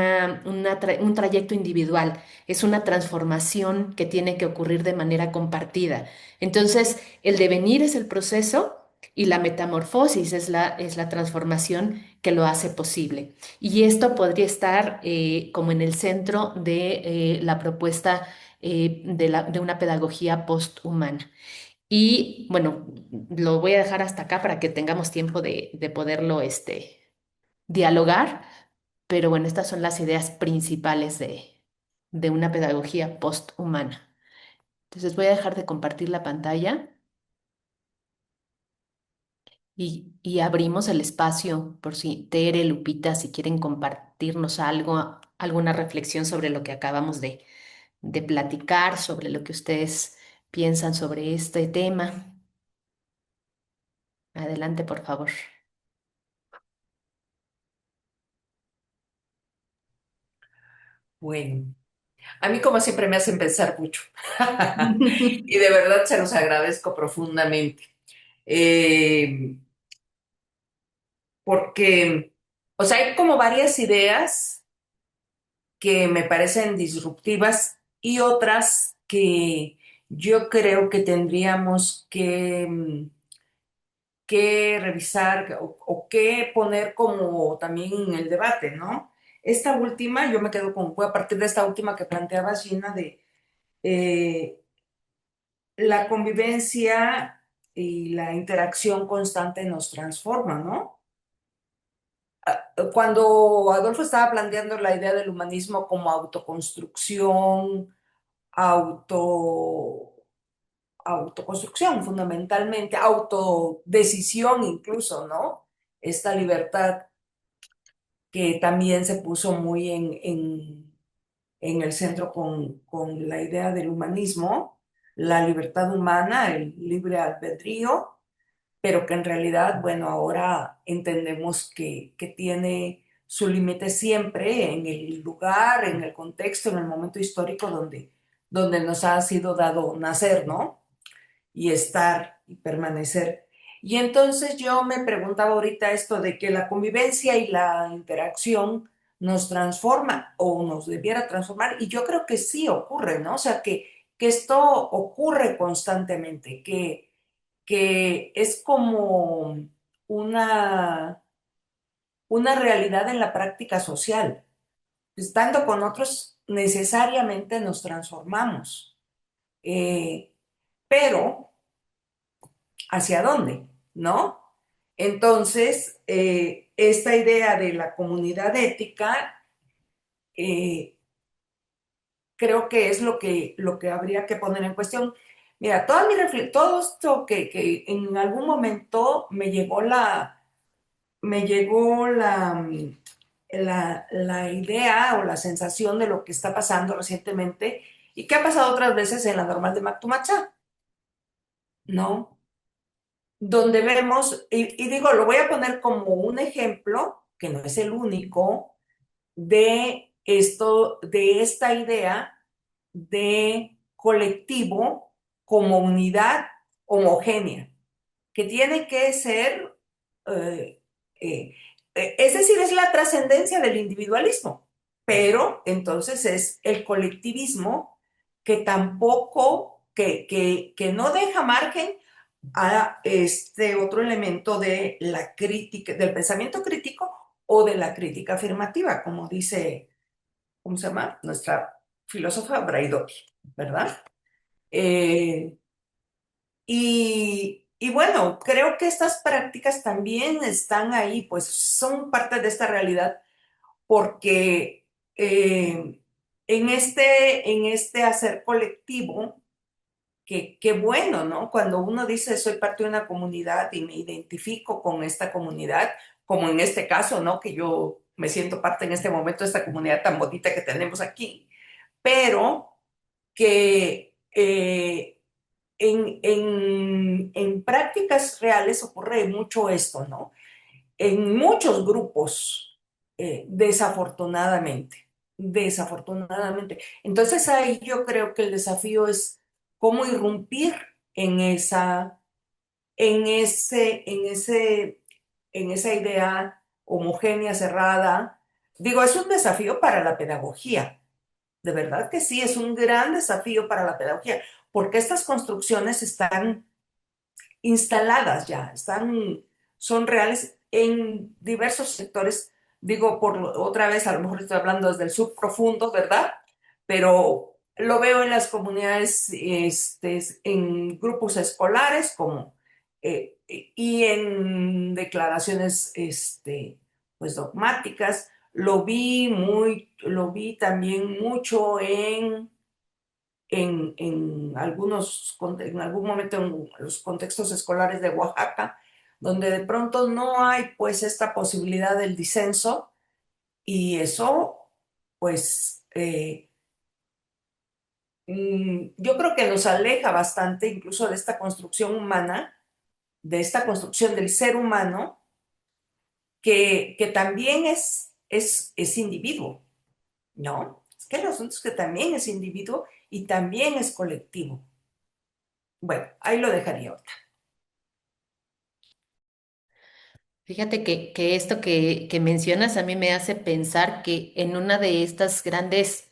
trayecto individual, es una transformación que tiene que ocurrir de manera compartida. Entonces, el devenir es el proceso y la metamorfosis es la transformación que lo hace posible. Y esto podría estar como en el centro de la propuesta de una pedagogía posthumana. Y bueno, lo voy a dejar hasta acá para que tengamos tiempo de poderlo dialogar, pero bueno, estas son las ideas principales de una pedagogía posthumana. Entonces voy a dejar de compartir la pantalla. Y abrimos el espacio por si Tere, Lupita, si quieren compartirnos algo, alguna reflexión sobre lo que acabamos de platicar, sobre lo que ustedes piensan sobre este tema. Adelante, por favor. Bueno, a mí como siempre me hacen pensar mucho y de verdad se los agradezco profundamente. Eh, Porque, o sea, hay como varias ideas que me parecen disruptivas y otras que yo creo que tendríamos que revisar o que poner como también en el debate, ¿no? Esta última, yo me quedo con, fue a partir de esta última que planteaba Gina de eh, la convivencia y la interacción constante nos transforma, ¿no? Cuando Adolfo estaba planteando la idea del humanismo como autoconstrucción, auto, autoconstrucción fundamentalmente, autodecisión incluso, ¿no? Esta libertad que también se puso muy en el centro con la idea del humanismo, la libertad humana, el libre albedrío, pero que en realidad, bueno, ahora entendemos que tiene su límite siempre en el lugar, en el contexto, en el momento histórico donde nos ha sido dado nacer, ¿no? Y estar y permanecer. Y entonces yo me preguntaba ahorita esto de que la convivencia y la interacción nos transforma o nos debiera transformar, y yo creo que sí ocurre, ¿no? O sea, que esto ocurre constantemente, que es como una, una realidad en la práctica social. Estando con otros, necesariamente nos transformamos. Eh, pero, ¿hacia dónde? ¿No? Entonces, esta idea de la comunidad ética, eh, creo que es lo que habría que poner en cuestión. Mira, todo esto que en algún momento me llegó la idea o la sensación de lo que está pasando recientemente y que ha pasado otras veces en la normal de Mactumacha, ¿no? Donde vemos, y digo, lo voy a poner como un ejemplo, que no es el único, de esto, de esta idea de colectivo como unidad homogénea, que tiene que ser, eh, eh, es decir, es la trascendencia del individualismo, pero entonces es el colectivismo que tampoco, que no deja margen a este otro elemento de la crítica, del pensamiento crítico o de la crítica afirmativa, como dice, ¿cómo se llama? Nuestra filósofa Braidotti, ¿verdad? Eh, y bueno, creo que estas prácticas también están ahí, pues son parte de esta realidad, porque en este hacer colectivo, que bueno, ¿no? Cuando uno dice soy parte de una comunidad y me identifico con esta comunidad, como en este caso, ¿no? Que yo me siento parte en este momento de esta comunidad tan bonita que tenemos aquí, pero que en prácticas reales ocurre mucho esto, ¿no? En muchos grupos, desafortunadamente, desafortunadamente. Entonces ahí yo creo que el desafío es cómo irrumpir en esa, en ese, en esa idea homogénea, cerrada. Digo, es un desafío para la pedagogía. De verdad que sí, es un gran desafío para la pedagogía, porque estas construcciones están instaladas ya, son reales en diversos sectores. Digo, por otra vez, a lo mejor estoy hablando desde el subprofundo, ¿verdad? Pero lo veo en las comunidades, en grupos escolares, como, y en declaraciones, pues dogmáticas. Lo vi también mucho en algún momento en los contextos escolares de Oaxaca, donde de pronto no hay pues esta posibilidad del disenso y eso pues yo creo que nos aleja bastante incluso de esta construcción humana, de esta construcción del ser humano que también es individuo, ¿no? Es que el asunto es que también es individuo y también es colectivo. Bueno, ahí lo dejaría ahorita. Fíjate que esto que mencionas a mí me hace pensar que en una de estas grandes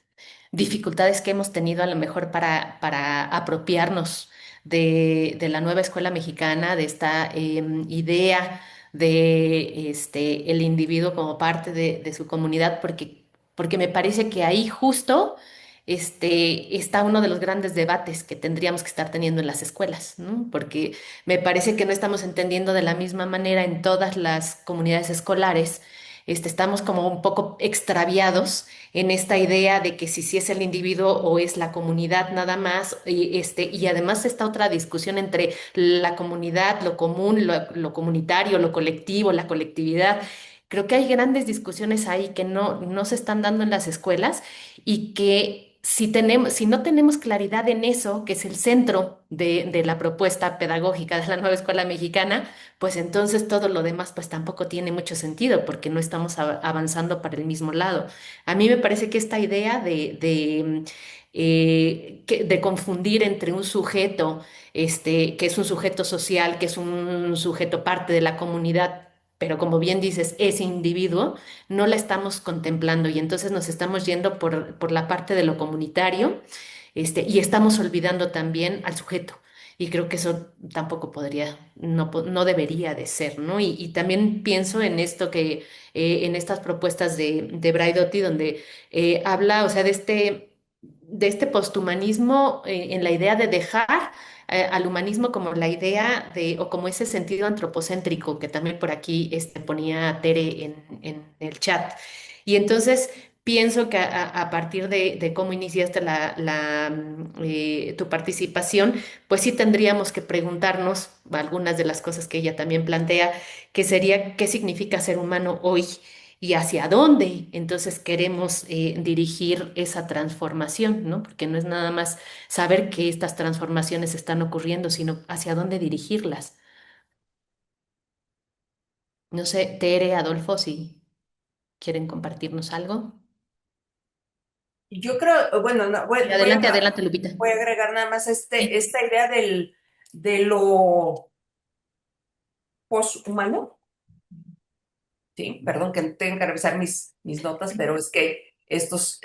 dificultades que hemos tenido a lo mejor para apropiarnos de la nueva escuela mexicana, de esta idea de el individuo como parte de su comunidad, porque me parece que ahí justo está uno de los grandes debates que tendríamos que estar teniendo en las escuelas, ¿no? Porque me parece que no estamos entendiendo de la misma manera en todas las comunidades escolares. Estamos como un poco extraviados en esta idea de que si es el individuo o es la comunidad nada más. Y además esta otra discusión entre la comunidad, lo común, lo comunitario, lo colectivo, la colectividad. Creo que hay grandes discusiones ahí que no se están dando en las escuelas y que si no tenemos claridad en eso, que es el centro de la propuesta pedagógica de la nueva escuela mexicana, pues entonces todo lo demás pues tampoco tiene mucho sentido porque no estamos avanzando para el mismo lado. A mí me parece que esta idea de confundir entre un sujeto, que es un sujeto social, que es un sujeto parte de la comunidad, pero como bien dices, ese individuo, no la estamos contemplando y entonces nos estamos yendo por la parte de lo comunitario, y estamos olvidando también al sujeto. Y creo que eso tampoco podría, no, no debería de ser, ¿no? Y también pienso en esto que, en estas propuestas de Braidotti, donde habla, o sea, de este posthumanismo en la idea de dejar al humanismo como la idea de, o como ese sentido antropocéntrico que también por aquí ponía Tere en el chat. Y entonces pienso que a partir de cómo iniciaste tu participación, pues sí tendríamos que preguntarnos algunas de las cosas que ella también plantea, que sería qué significa ser humano hoy y hacia dónde entonces queremos dirigir esa transformación, ¿no? Porque no es nada más saber que estas transformaciones están ocurriendo, sino hacia dónde dirigirlas. No sé, Tere, Adolfo, si quieren compartirnos algo. Yo creo, bueno, no, Y adelante, adelante, Lupita. voy a agregar nada más Sí. esta idea de lo poshumano. Sí, perdón que tenga que revisar mis notas, pero es que estos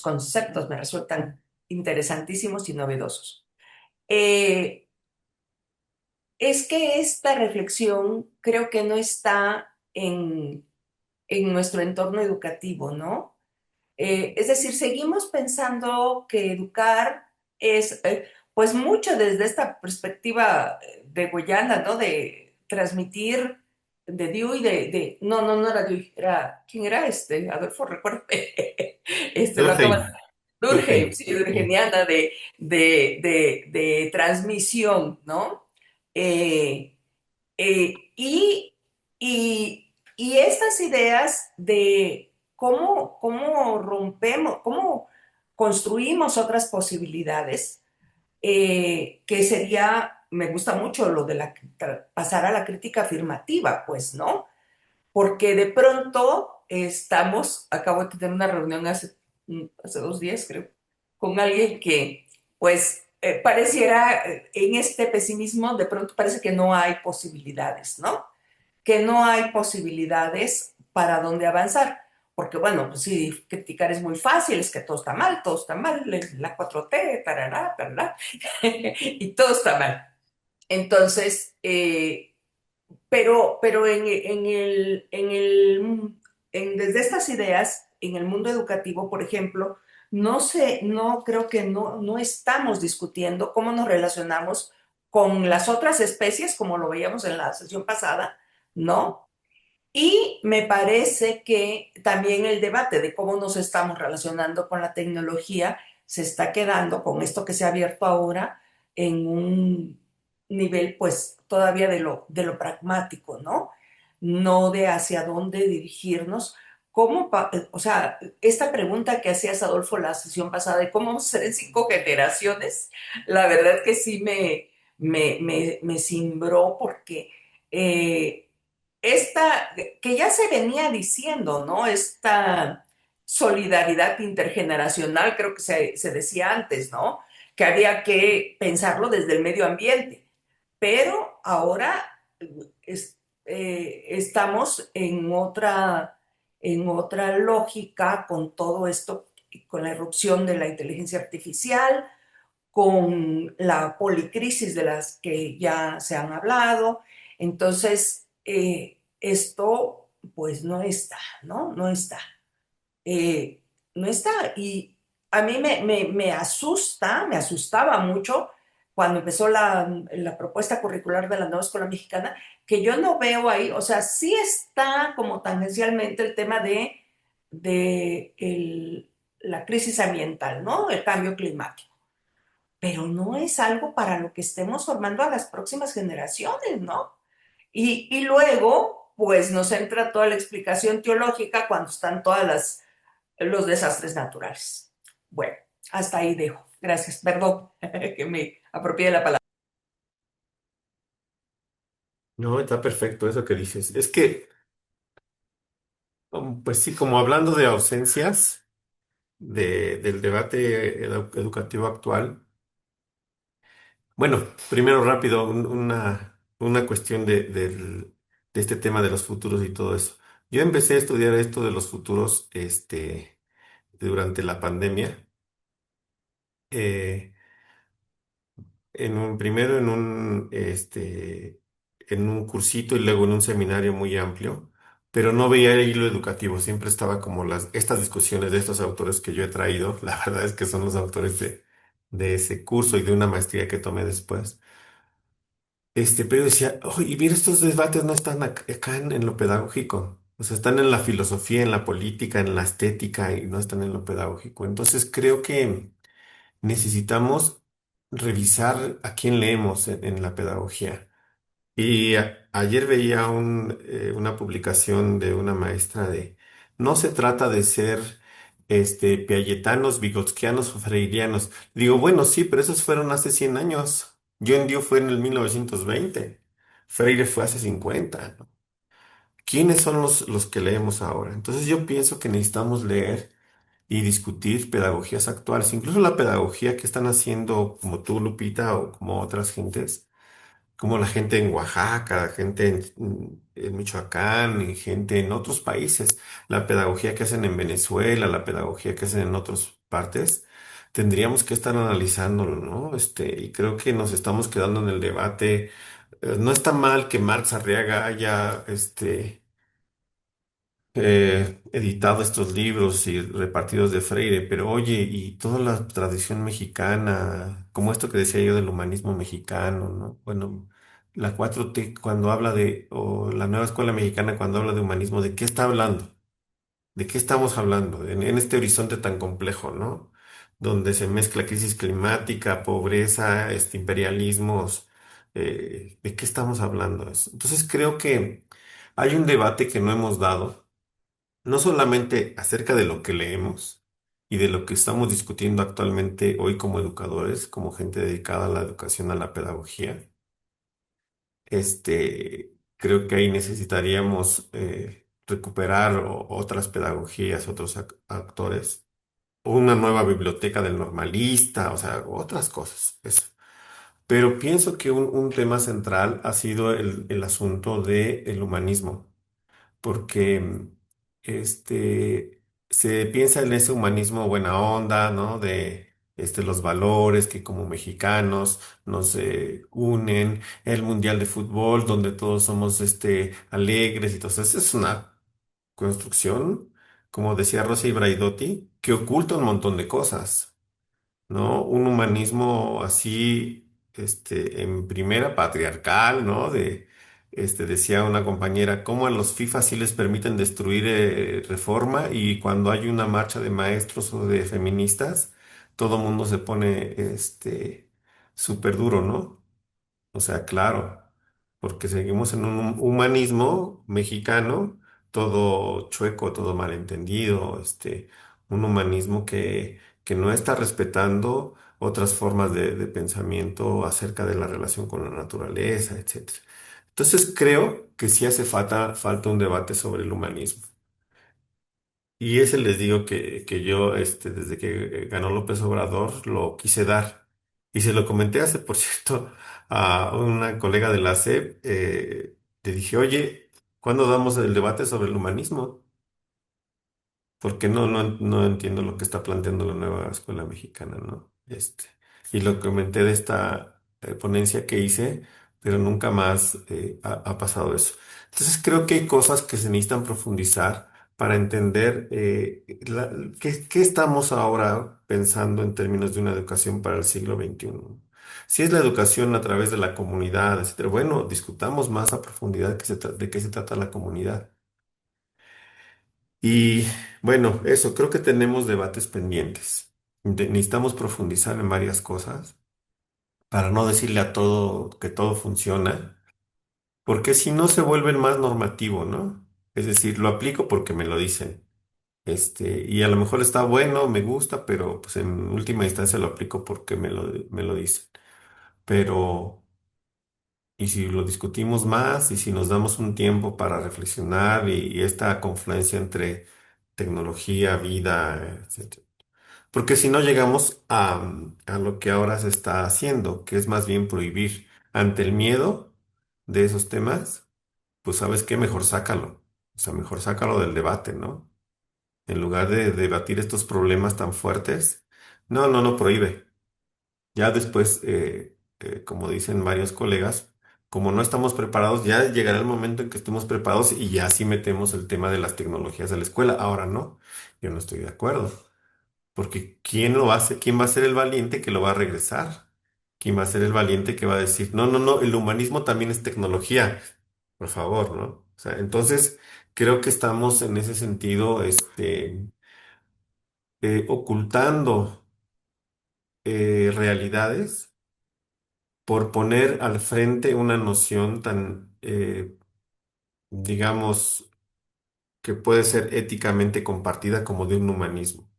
conceptos me resultan interesantísimos y novedosos. Eh, es que esta reflexión creo que no está en nuestro entorno educativo, ¿no? Es decir, seguimos pensando que educar es, pues mucho desde esta perspectiva de Goyana, ¿no? De transmitir de Dewey, no era Dewey, ¿quién era este? Adolfo, recuérdame, lo acaba Durkheim, Durkheim, Durkheim. sí, Sí. Durkheimiana de transmisión, ¿no? Eh, y estas ideas de cómo rompemos, cómo construimos otras posibilidades, que sería, me gusta mucho lo de pasar a la crítica afirmativa, pues, ¿no? Porque de pronto acabo de tener una reunión hace 2 días, creo, con alguien que, pues, pareciera en este pesimismo, de pronto parece que no hay posibilidades, ¿no? Que no hay posibilidades para dónde avanzar. Porque, bueno, pues sí, criticar es muy fácil, es que todo está mal, la 4T, tarará, tarará, y todo está mal. Entonces, pero desde estas ideas, en el mundo educativo, por ejemplo, no creo que no estamos discutiendo cómo nos relacionamos con las otras especies, como lo veíamos en la sesión pasada, ¿no? Y me parece que también el debate de cómo nos estamos relacionando con la tecnología se está quedando con esto que se ha abierto ahora en un nivel pues todavía de lo pragmático, ¿no? No de hacia dónde dirigirnos. O sea, esta pregunta que hacías, Adolfo, la sesión pasada de cómo vamos a ser en 5 generaciones, la verdad que sí me cimbró porque eh, esta, que ya se venía diciendo, ¿no? Esta solidaridad intergeneracional, creo que se decía antes, ¿no? Que había que pensarlo desde el medio ambiente, pero ahora estamos en otra lógica con todo esto, con la irrupción de la inteligencia artificial, con la policrisis de las que ya se han hablado. Entonces, esto pues no está, ¿no? No está. Eh, no está. Y a mí me asustaba mucho cuando empezó la propuesta curricular de la nueva escuela mexicana, que yo no veo ahí, o sea, sí está como tangencialmente el tema de la crisis ambiental, ¿no? El cambio climático, pero no es algo para lo que estemos formando a las próximas generaciones, ¿no? Y luego, pues nos entra toda la explicación teológica cuando están los desastres naturales. Bueno, hasta ahí dejo. Gracias. Perdón que me apropié de la palabra. No, está perfecto eso que dices. Es que, pues sí, como hablando de ausencias del debate educativo actual. Bueno, primero rápido, una cuestión de este tema de los futuros y todo eso. Yo empecé a estudiar esto de los futuros, durante la pandemia. eh, primero en un cursito y luego en un seminario muy amplio, pero no veía el hilo educativo, siempre estaba como estas discusiones de estos autores que yo he traído, la verdad es que son los autores de ese curso y de una maestría que tomé después. Pero decía, oye, mira, estos debates no están acá en lo pedagógico, o sea, están en la filosofía, en la política, en la estética y no están en lo pedagógico. Entonces creo que necesitamos revisar a quién leemos en la pedagogía. Y ayer veía una publicación de una maestra no se trata de ser piagetanos, vigotskianos o freirianos. Digo, bueno, sí, pero esos fueron hace 100 años. John Dewey fue en el 1920. Freire fue hace 50, ¿no? ¿Quiénes son los que leemos ahora? Entonces yo pienso que necesitamos leer y discutir pedagogías actuales, incluso la pedagogía que están haciendo como tú, Lupita, o como otras gentes, como la gente en Oaxaca, gente en Michoacán y gente en otros países, la pedagogía que hacen en Venezuela, la pedagogía que hacen en otras partes, tendríamos que estar analizándolo, ¿no? Y creo que nos estamos quedando en el debate. No está mal que Marx Arriaga haya, editado estos libros y repartidos de Freire, pero oye, y toda la tradición mexicana, como esto que decía yo del humanismo mexicano, ¿no? Bueno, la 4T cuando habla o la nueva escuela mexicana cuando habla de humanismo, ¿de qué está hablando? ¿De qué estamos hablando? En este horizonte tan complejo, ¿no? Donde se mezcla crisis climática, pobreza, imperialismos, ¿de qué estamos hablando? Entonces creo que hay un debate que no hemos dado no solamente acerca de lo que leemos y de lo que estamos discutiendo actualmente hoy como educadores, como gente dedicada a la educación, a la pedagogía, creo que ahí necesitaríamos recuperar otras pedagogías, otros actores, o una nueva biblioteca del normalista, o sea, otras cosas, eso. Pero pienso que un tema central ha sido el asunto del humanismo porque se piensa en ese humanismo buena onda, ¿no? De los valores que como mexicanos nos unen, el Mundial de Fútbol, donde todos somos alegres y todo eso. Es una construcción, como decía Rosy Braidotti, que oculta un montón de cosas. ¿No? Un humanismo así, en primera patriarcal, ¿no? Decía una compañera, cómo a los FIFA sí les permiten destruir Reforma y cuando hay una marcha de maestros o de feministas, todo mundo se pone, súper duro, ¿no? O sea, claro, porque seguimos en un humanismo mexicano, todo chueco, todo malentendido, un humanismo que no está respetando otras formas de pensamiento acerca de la relación con la naturaleza, etcétera. Entonces creo que sí hace falta un debate sobre el humanismo. Y ese les digo que yo, desde que ganó López Obrador, lo quise dar. Y se lo comenté hace, por cierto, a una colega de la SEP. Le dije, oye, ¿cuándo damos el debate sobre el humanismo? Porque no entiendo lo que está planteando la nueva escuela mexicana, ¿no? Y lo comenté de esta ponencia que hice, pero nunca más ha pasado eso. Entonces creo que hay cosas que se necesitan profundizar para entender qué estamos ahora pensando en términos de una educación para el siglo XXI. Si es la educación a través de la comunidad, etcétera, bueno, discutamos más a profundidad de qué se trata la comunidad. Y bueno, eso, creo que tenemos debates pendientes. Necesitamos profundizar en varias cosas para no decirle a todo que todo funciona, porque si no se vuelven más normativo, ¿no? Es decir, lo aplico porque me lo dicen. Y a lo mejor está bueno, me gusta, pero pues en última instancia lo aplico porque me lo dicen. Pero, ¿y si lo discutimos más y si nos damos un tiempo para reflexionar y esta confluencia entre tecnología, vida, etcétera? Porque si no llegamos a lo que ahora se está haciendo, que es más bien prohibir ante el miedo de esos temas, pues ¿sabes qué? Mejor sácalo. O sea, mejor sácalo del debate, ¿no? En lugar de debatir estos problemas tan fuertes. No, no, no prohíbe. Ya después como dicen varios colegas, como no estamos preparados, ya llegará el momento en que estemos preparados y ya sí metemos el tema de las tecnologías de la escuela. Ahora no, yo no estoy de acuerdo. Porque ¿quién lo hace? ¿Quién va a ser el valiente que lo va a regresar? ¿Quién va a ser el valiente que va a decir, no, no, no, el humanismo también es tecnología? Por favor, ¿no? O sea, entonces creo que estamos en ese sentido, ocultando realidades por poner al frente una noción tan, digamos, que puede ser éticamente compartida como de un humanismo.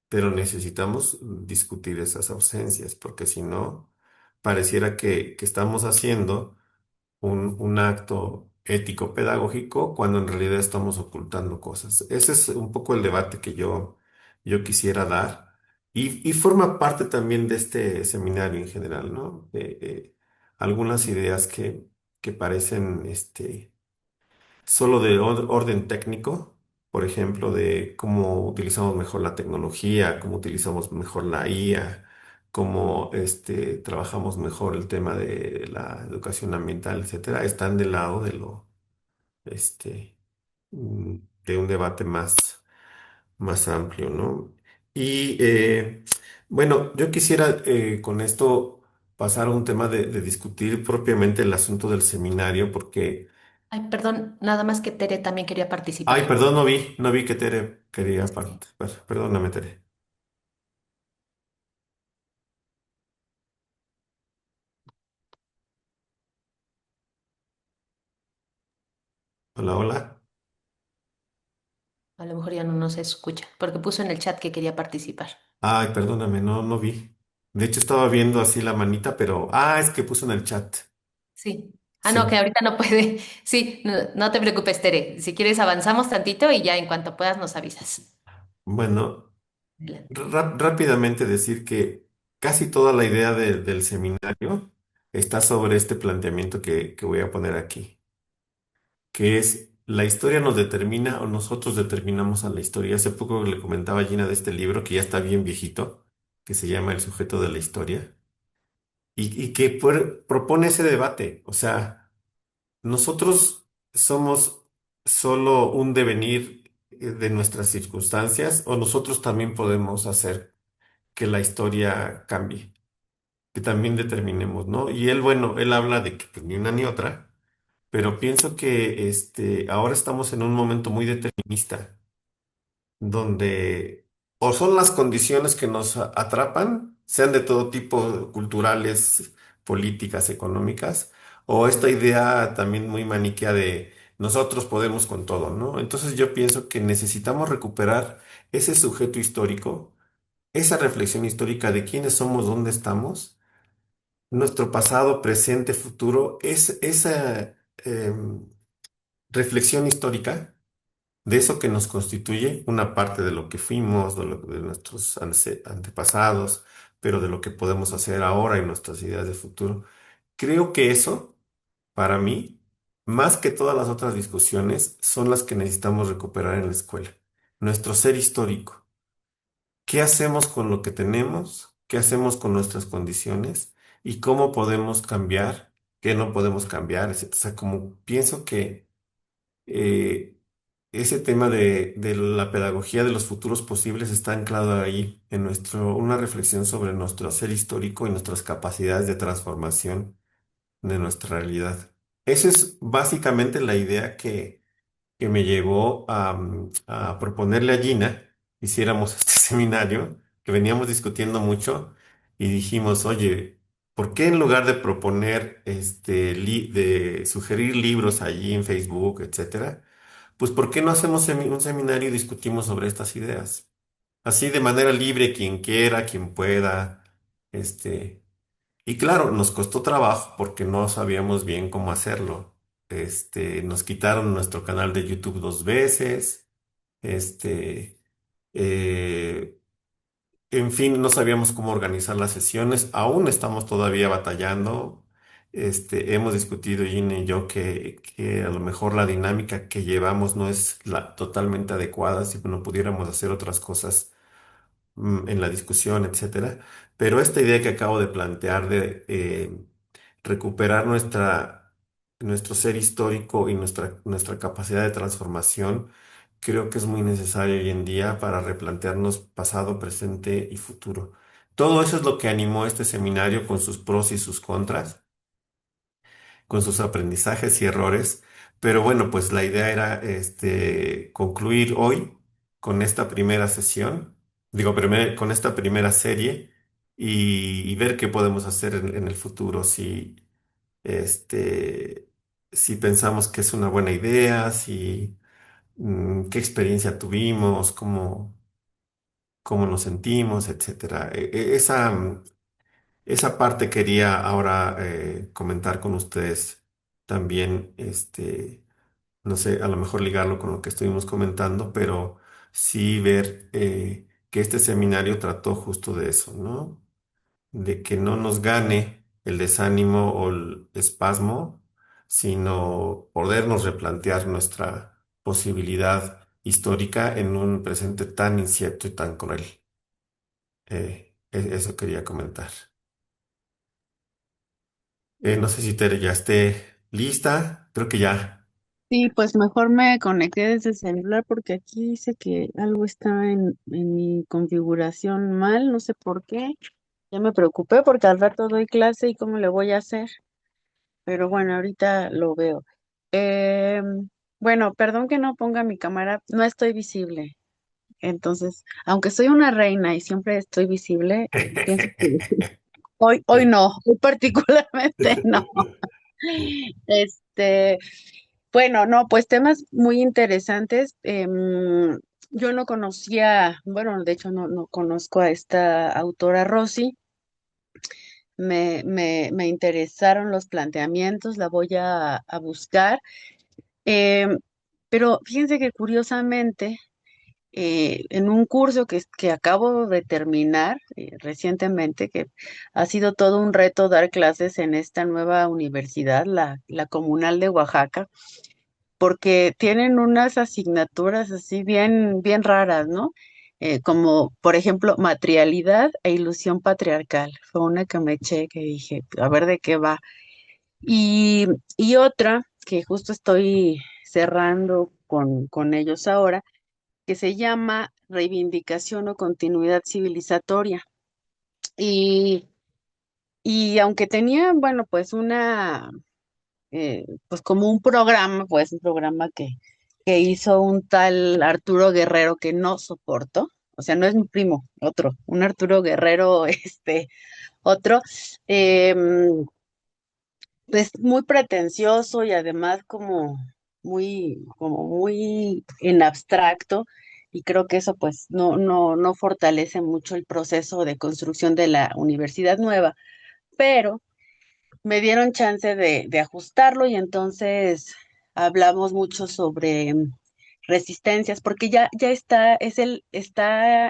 Pero necesitamos discutir esas ausencias, porque si no, pareciera que estamos haciendo un acto ético pedagógico cuando en realidad estamos ocultando cosas. Ese es un poco el debate que yo quisiera dar y forma parte también de este seminario en general, ¿no? Algunas ideas que parecen solo de orden técnico, por ejemplo, de cómo utilizamos mejor la tecnología, cómo utilizamos mejor la IA, cómo trabajamos mejor el tema de la educación ambiental, etcétera, están del lado de este, mm, de un debate más amplio, ¿no? Y bueno, yo quisiera con esto pasar a un tema de discutir propiamente el asunto del seminario, porque Ay, perdón, nada más que Tere también quería participar. ay, perdón, no vi que Tere quería Sí. participar. Perdóname, Tere. Hola, hola. A lo mejor ya no nos escucha, porque puso en el chat que quería participar. Ay, perdóname, no vi. De hecho, estaba viendo así la manita, pero. Ah, es que puso en el chat. Sí. Ah, no, que Sí. ahorita no puede. Sí, no, no te preocupes, Tere. Si quieres avanzamos tantito y ya en cuanto puedas nos avisas. Bueno, Adelante. rápidamente decir que casi toda la idea del seminario está sobre este planteamiento que voy a poner aquí, que es la historia nos determina o nosotros determinamos a la historia. Hace poco le comentaba a Gina de este libro que ya está bien viejito, que se llama El sujeto de la historia. Y que propone ese debate. O sea, nosotros somos solo un devenir de nuestras circunstancias o nosotros también podemos hacer que la historia cambie, que también determinemos, ¿no? Y él, bueno, él habla de que pues, ni una ni otra, pero pienso que ahora estamos en un momento muy determinista donde o son las condiciones que nos atrapan, sean de todo tipo, culturales, políticas, económicas, o esta idea también muy maniquea de nosotros podemos con todo, ¿no? Entonces yo pienso que necesitamos recuperar ese sujeto histórico, esa reflexión histórica de quiénes somos, dónde estamos, nuestro pasado, presente, futuro, es esa reflexión histórica de eso que nos constituye una parte de lo que fuimos, de nuestros antepasados, pero de lo que podemos hacer ahora y nuestras ideas de futuro. Creo que eso, para mí, más que todas las otras discusiones, son las que necesitamos recuperar en la escuela. Nuestro ser histórico. ¿Qué hacemos con lo que tenemos? ¿Qué hacemos con nuestras condiciones? ¿Y cómo podemos cambiar? ¿Qué no podemos cambiar? Etcétera. O sea, como pienso que eh, ese tema de la pedagogía de los futuros posibles está anclado ahí en una reflexión sobre nuestro ser histórico y nuestras capacidades de transformación de nuestra realidad. Esa es básicamente la idea que me llevó a proponerle a Gina que hiciéramos este seminario, que veníamos discutiendo mucho y dijimos, oye, ¿por qué en lugar de proponer, de sugerir libros allí en Facebook, etcétera? Pues ¿por qué no hacemos un seminario y discutimos sobre estas ideas? Así de manera libre, quien quiera, quien pueda. Este, y claro, nos costó trabajo porque no sabíamos bien cómo hacerlo. Nos quitaron nuestro canal de YouTube 2 veces. Este, eh, en fin, no sabíamos cómo organizar las sesiones, aún estamos todavía batallando. Hemos discutido Gina y yo que a lo mejor la dinámica que llevamos no es la totalmente adecuada, si no pudiéramos hacer otras cosas en la discusión, etcétera. Pero esta idea que acabo de plantear de recuperar nuestro ser histórico y nuestra capacidad de transformación, creo que es muy necesario hoy en día para replantearnos pasado, presente y futuro. Todo eso es lo que animó este seminario con sus pros y sus contras, con sus aprendizajes y errores. Pero bueno, pues la idea era concluir hoy con esta primera sesión, digo, con esta primera serie y ver qué podemos hacer en el futuro, este, si pensamos que es una buena idea, qué experiencia tuvimos, cómo nos sentimos, etcétera. Esa parte quería ahora comentar con ustedes también, no sé, a lo mejor ligarlo con lo que estuvimos comentando, pero sí ver que este seminario trató justo de eso, ¿no? De que no nos gane el desánimo o el espasmo, sino podernos replantear nuestra posibilidad histórica en un presente tan incierto y tan cruel. Eso quería comentar. No sé si Tere ya esté lista, creo que ya. Sí, pues mejor me conecté desde el celular porque aquí dice que algo está en mi configuración mal, no sé por qué. Ya me preocupé porque al rato doy clase y cómo le voy a hacer, pero bueno, ahorita lo veo. Bueno, perdón que no ponga mi cámara, no estoy visible. Entonces, aunque soy una reina y siempre estoy visible, pienso que hoy no, hoy particularmente no. Este, bueno, no, pues temas muy interesantes. Yo no conocía, bueno, de hecho no conozco a esta autora Rosy. Me interesaron los planteamientos, la voy a buscar. Em, pero fíjense que curiosamente, en un curso que acabo de terminar recientemente, que ha sido todo un reto dar clases en esta nueva universidad, la Comunal de Oaxaca, porque tienen unas asignaturas así bien raras, ¿no? Como, por ejemplo, materialidad e ilusión patriarcal. Fue una que me eché, que dije, a ver de qué va. Y, y otra que justo estoy cerrando con ellos ahora, que se llama reivindicación o continuidad civilizatoria. Y, y aunque tenía, bueno, pues pues como un programa, pues un programa que hizo un tal Arturo Guerrero que no soporto, o sea, no es mi primo, otro, un Arturo Guerrero, otro, em, pues muy pretencioso y además como muy en abstracto, y creo que eso pues no fortalece mucho el proceso de construcción de la universidad nueva, pero me dieron chance de ajustarlo y entonces hablamos mucho sobre resistencias, porque ya está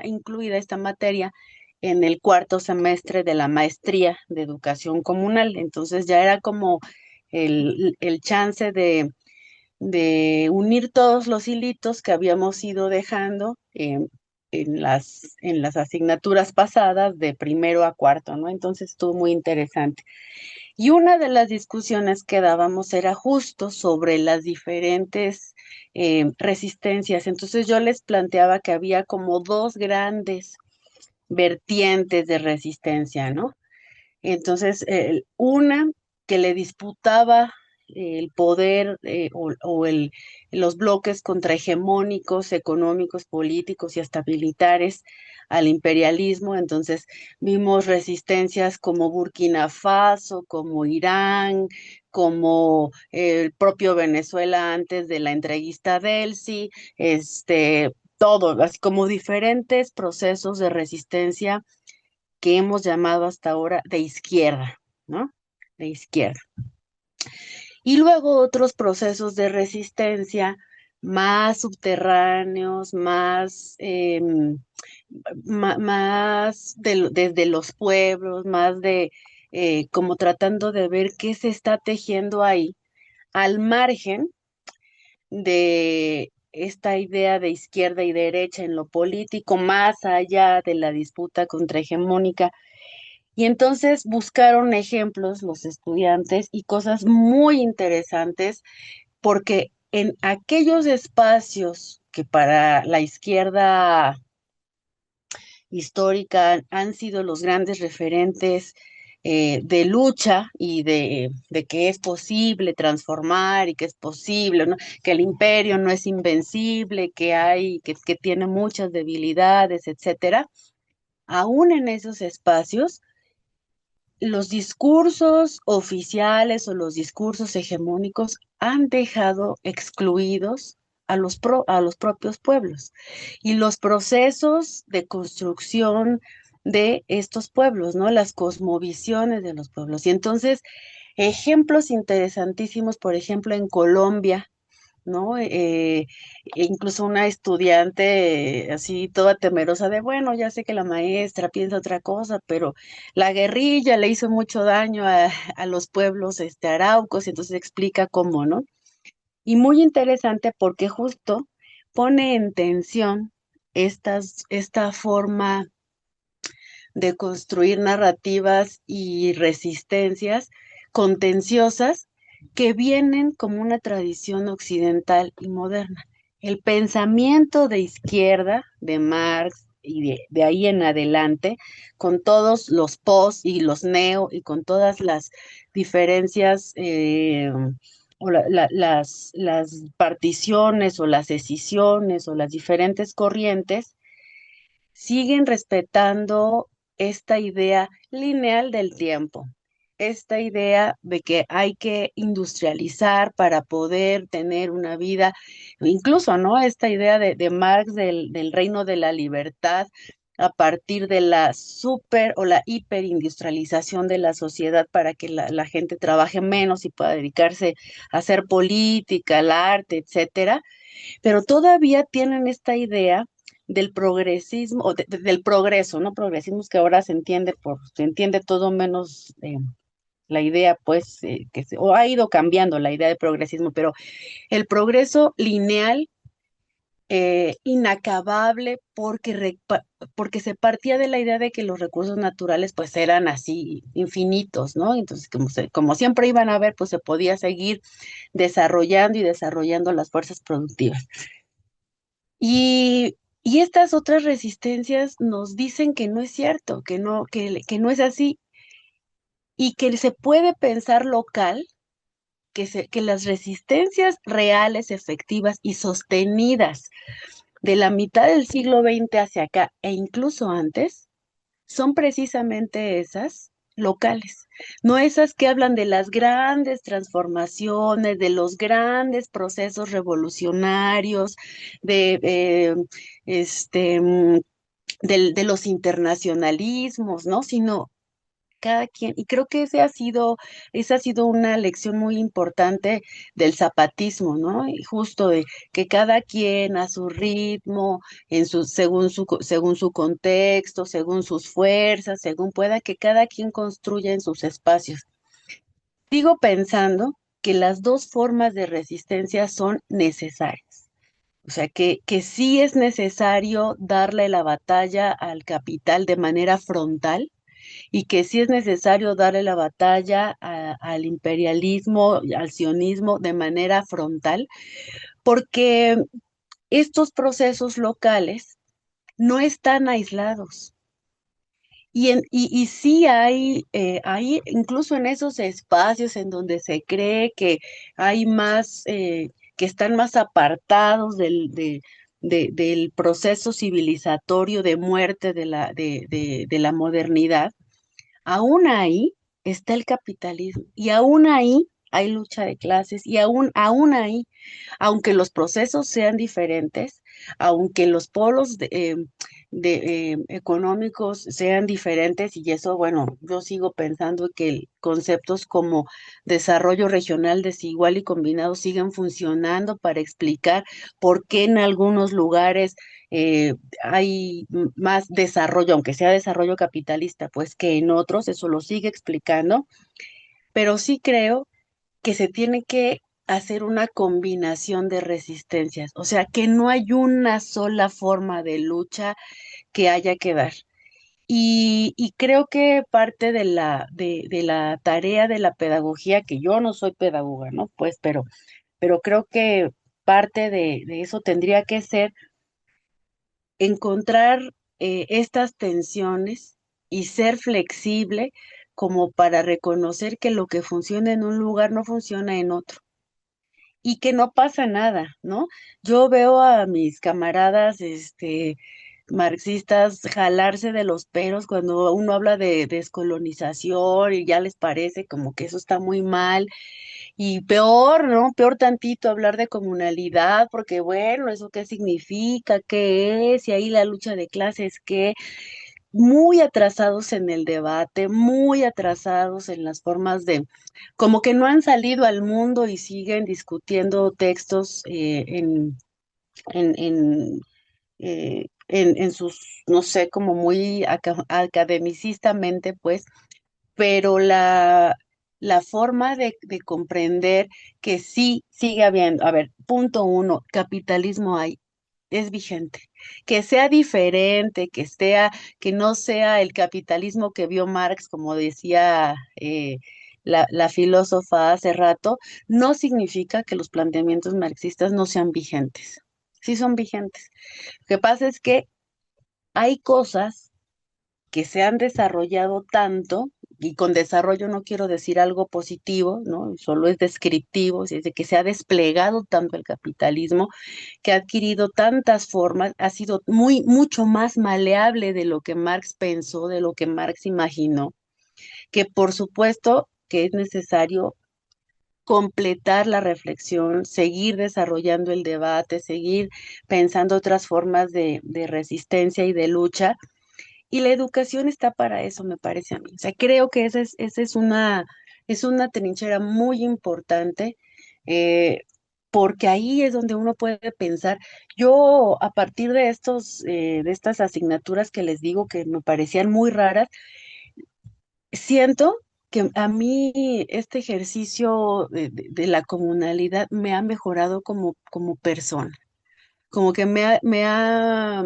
incluida esta materia en el cuarto semestre de la maestría de educación comunal. Entonces ya era como el chance de unir todos los hilitos que habíamos ido dejando en las asignaturas pasadas de primero a cuarto, ¿no? Entonces estuvo muy interesante. Y una de las discusiones que dábamos era justo sobre las diferentes resistencias. Entonces yo les planteaba que había como dos grandes vertientes de resistencia, ¿no? Entonces, una que le disputaba el poder los bloques contrahegemónicos, económicos, políticos y hasta militares al imperialismo. Entonces, vimos resistencias como Burkina Faso, como Irán, como el propio Venezuela antes de la entreguista Delcy, todo, así como diferentes procesos de resistencia que hemos llamado hasta ahora de izquierda, ¿no? De izquierda. Y luego otros procesos de resistencia más subterráneos, más desde los pueblos, más de como tratando de ver qué se está tejiendo ahí, al margen esta idea de izquierda y derecha en lo político, más allá de la disputa contrahegemónica. Y entonces buscaron ejemplos los estudiantes y cosas muy interesantes, porque en aquellos espacios que para la izquierda histórica han sido los grandes referentes de lucha y de que es posible transformar y que es posible, ¿no? Que el imperio no es invencible, que tiene muchas debilidades, etcétera. Aún en esos espacios, los discursos oficiales o los discursos hegemónicos han dejado excluidos a los propios pueblos y los procesos de construcción de estos pueblos, ¿no? Las cosmovisiones de los pueblos. Y entonces, ejemplos interesantísimos, por ejemplo, en Colombia, ¿no? Incluso una estudiante así toda temerosa de, bueno, ya sé que la maestra piensa otra cosa, pero la guerrilla le hizo mucho daño a los pueblos araucos, y entonces explica cómo, ¿no? Y muy interesante porque justo pone en tensión esta forma de construir narrativas y resistencias contenciosas que vienen como una tradición occidental y moderna. El pensamiento de izquierda de Marx y de ahí en adelante, con todos los post y los neo y con todas las diferencias o las particiones o las escisiones o las diferentes corrientes, siguen respetando esta idea lineal del tiempo, esta idea de que hay que industrializar para poder tener una vida, incluso, ¿no? Esta idea de Marx del reino de la libertad a partir de la super o la hiperindustrialización de la sociedad para que la gente trabaje menos y pueda dedicarse a hacer política, al arte, etcétera, pero todavía tienen esta idea del progresismo, o del progreso, ¿no? Progresismo es que ahora se entiende todo menos la idea, pues, o ha ido cambiando la idea de progresismo, pero el progreso lineal, inacabable, porque se partía de la idea de que los recursos naturales, pues, eran así infinitos, ¿no? Entonces, como siempre iban a haber, pues, se podía seguir desarrollando y desarrollando las fuerzas productivas. Y estas otras resistencias nos dicen que no es cierto, que no es así y que se puede pensar local, que las resistencias reales, efectivas y sostenidas de la mitad del siglo XX hacia acá e incluso antes son precisamente esas locales, no esas que hablan de las grandes transformaciones, de los grandes procesos revolucionarios, de de los internacionalismos, ¿no? Sino cada quien, y creo que esa ha sido una lección muy importante del zapatismo, ¿no? Y justo de que cada quien a su ritmo, según su contexto, según sus fuerzas, según pueda, que cada quien construya en sus espacios. Sigo pensando que las dos formas de resistencia son necesarias. O sea, que sí es necesario darle la batalla al capital de manera frontal y que sí es necesario darle la batalla al imperialismo, al sionismo de manera frontal, porque estos procesos locales no están aislados. Y sí hay, incluso en esos espacios en donde se cree que hay más, que están más apartados del proceso civilizatorio de muerte de la modernidad, aún ahí está el capitalismo y aún ahí hay lucha de clases y aún ahí, aunque los procesos sean diferentes, aunque los polos económicos sean diferentes, y eso, bueno, yo sigo pensando que conceptos como desarrollo regional desigual y combinado siguen funcionando para explicar por qué en algunos lugares hay más desarrollo, aunque sea desarrollo capitalista, pues que en otros, eso lo sigue explicando, pero sí creo que se tiene que hacer una combinación de resistencias, o sea, que no hay una sola forma de lucha que haya que dar. Y creo que parte de la tarea de la pedagogía, que yo no soy pedagoga, ¿no? Pues, pero creo que parte de eso tendría que ser encontrar estas tensiones y ser flexible como para reconocer que lo que funciona en un lugar no funciona en otro y que no pasa nada, ¿no? Yo veo a mis camaradas, marxistas jalarse de los pelos cuando uno habla de descolonización y ya les parece como que eso está muy mal y peor, ¿no? Peor tantito hablar de comunalidad, porque bueno, ¿eso qué significa? ¿Qué es? Y ahí la lucha de clases, ¿qué? Muy atrasados en el debate, muy atrasados en las formas de, como que no han salido al mundo y siguen discutiendo textos en, en, en sus, no sé, como muy academicistamente, pues, pero la forma de comprender que sí sigue habiendo, a ver, punto uno, capitalismo hay, es vigente. Que sea diferente, que no sea el capitalismo que vio Marx, como decía la filósofa hace rato, no significa que los planteamientos marxistas no sean vigentes. Sí son vigentes. Lo que pasa es que hay cosas que se han desarrollado tanto, y con desarrollo no quiero decir algo positivo, ¿no? Solo es descriptivo, es de que se ha desplegado tanto el capitalismo, que ha adquirido tantas formas, ha sido mucho más maleable de lo que Marx pensó, de lo que Marx imaginó, que por supuesto que es necesario completar la reflexión, seguir desarrollando el debate, seguir pensando otras formas de resistencia y de lucha, y la educación está para eso, me parece a mí. O sea, creo que esa es una trinchera muy importante, eh, porque ahí es donde uno puede pensar. Yo, a partir de de estas asignaturas que les digo que me parecían muy raras, siento que a mí este ejercicio de la comunalidad me ha mejorado como persona, como que me ha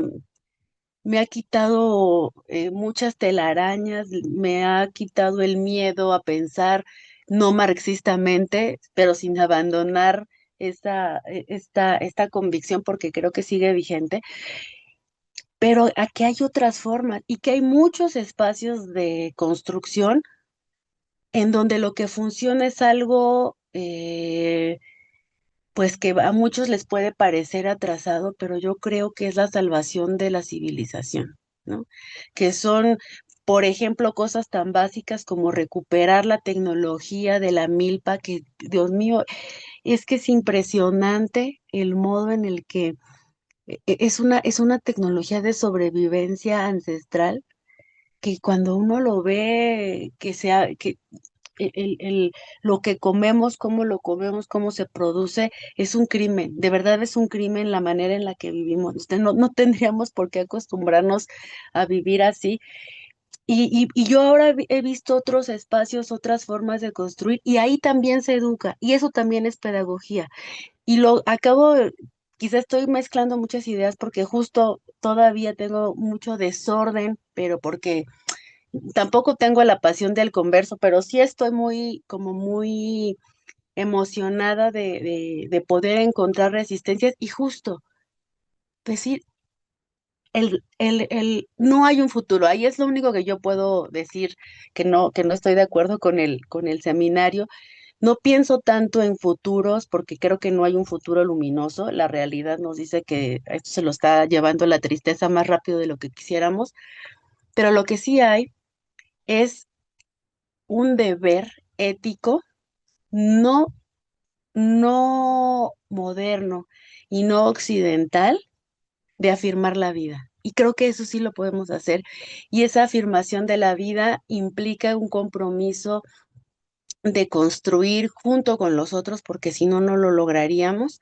quitado muchas telarañas, me ha quitado el miedo a pensar no marxistamente, pero sin abandonar esta convicción porque creo que sigue vigente, pero aquí hay otras formas y que hay muchos espacios de construcción en donde lo que funciona es algo pues que a muchos les puede parecer atrasado, pero yo creo que es la salvación de la civilización, ¿no? Que son, por ejemplo, cosas tan básicas como recuperar la tecnología de la milpa, que, Dios mío, es que es impresionante el modo en el que es una tecnología de sobrevivencia ancestral que cuando uno lo ve, que lo que comemos, cómo lo comemos, cómo se produce, es un crimen, de verdad es un crimen la manera en la que vivimos. No tendríamos por qué acostumbrarnos a vivir así. Y yo ahora he visto otros espacios, otras formas de construir, y ahí también se educa, y eso también es pedagogía. Y lo acabo, quizá estoy mezclando muchas ideas porque justo todavía tengo mucho desorden, pero porque tampoco tengo la pasión del converso, pero sí estoy como muy emocionada de poder encontrar resistencias y justo decir, no hay un futuro. Ahí es lo único que yo puedo decir que no estoy de acuerdo con con el seminario. No pienso tanto en futuros porque creo que no hay un futuro luminoso. La realidad nos dice que esto se lo está llevando la tristeza más rápido de lo que quisiéramos, pero lo que sí hay es un deber ético no, no moderno y no occidental de afirmar la vida. Y creo que eso sí lo podemos hacer. Y esa afirmación de la vida implica un compromiso de construir junto con los otros, porque si no, no lo lograríamos.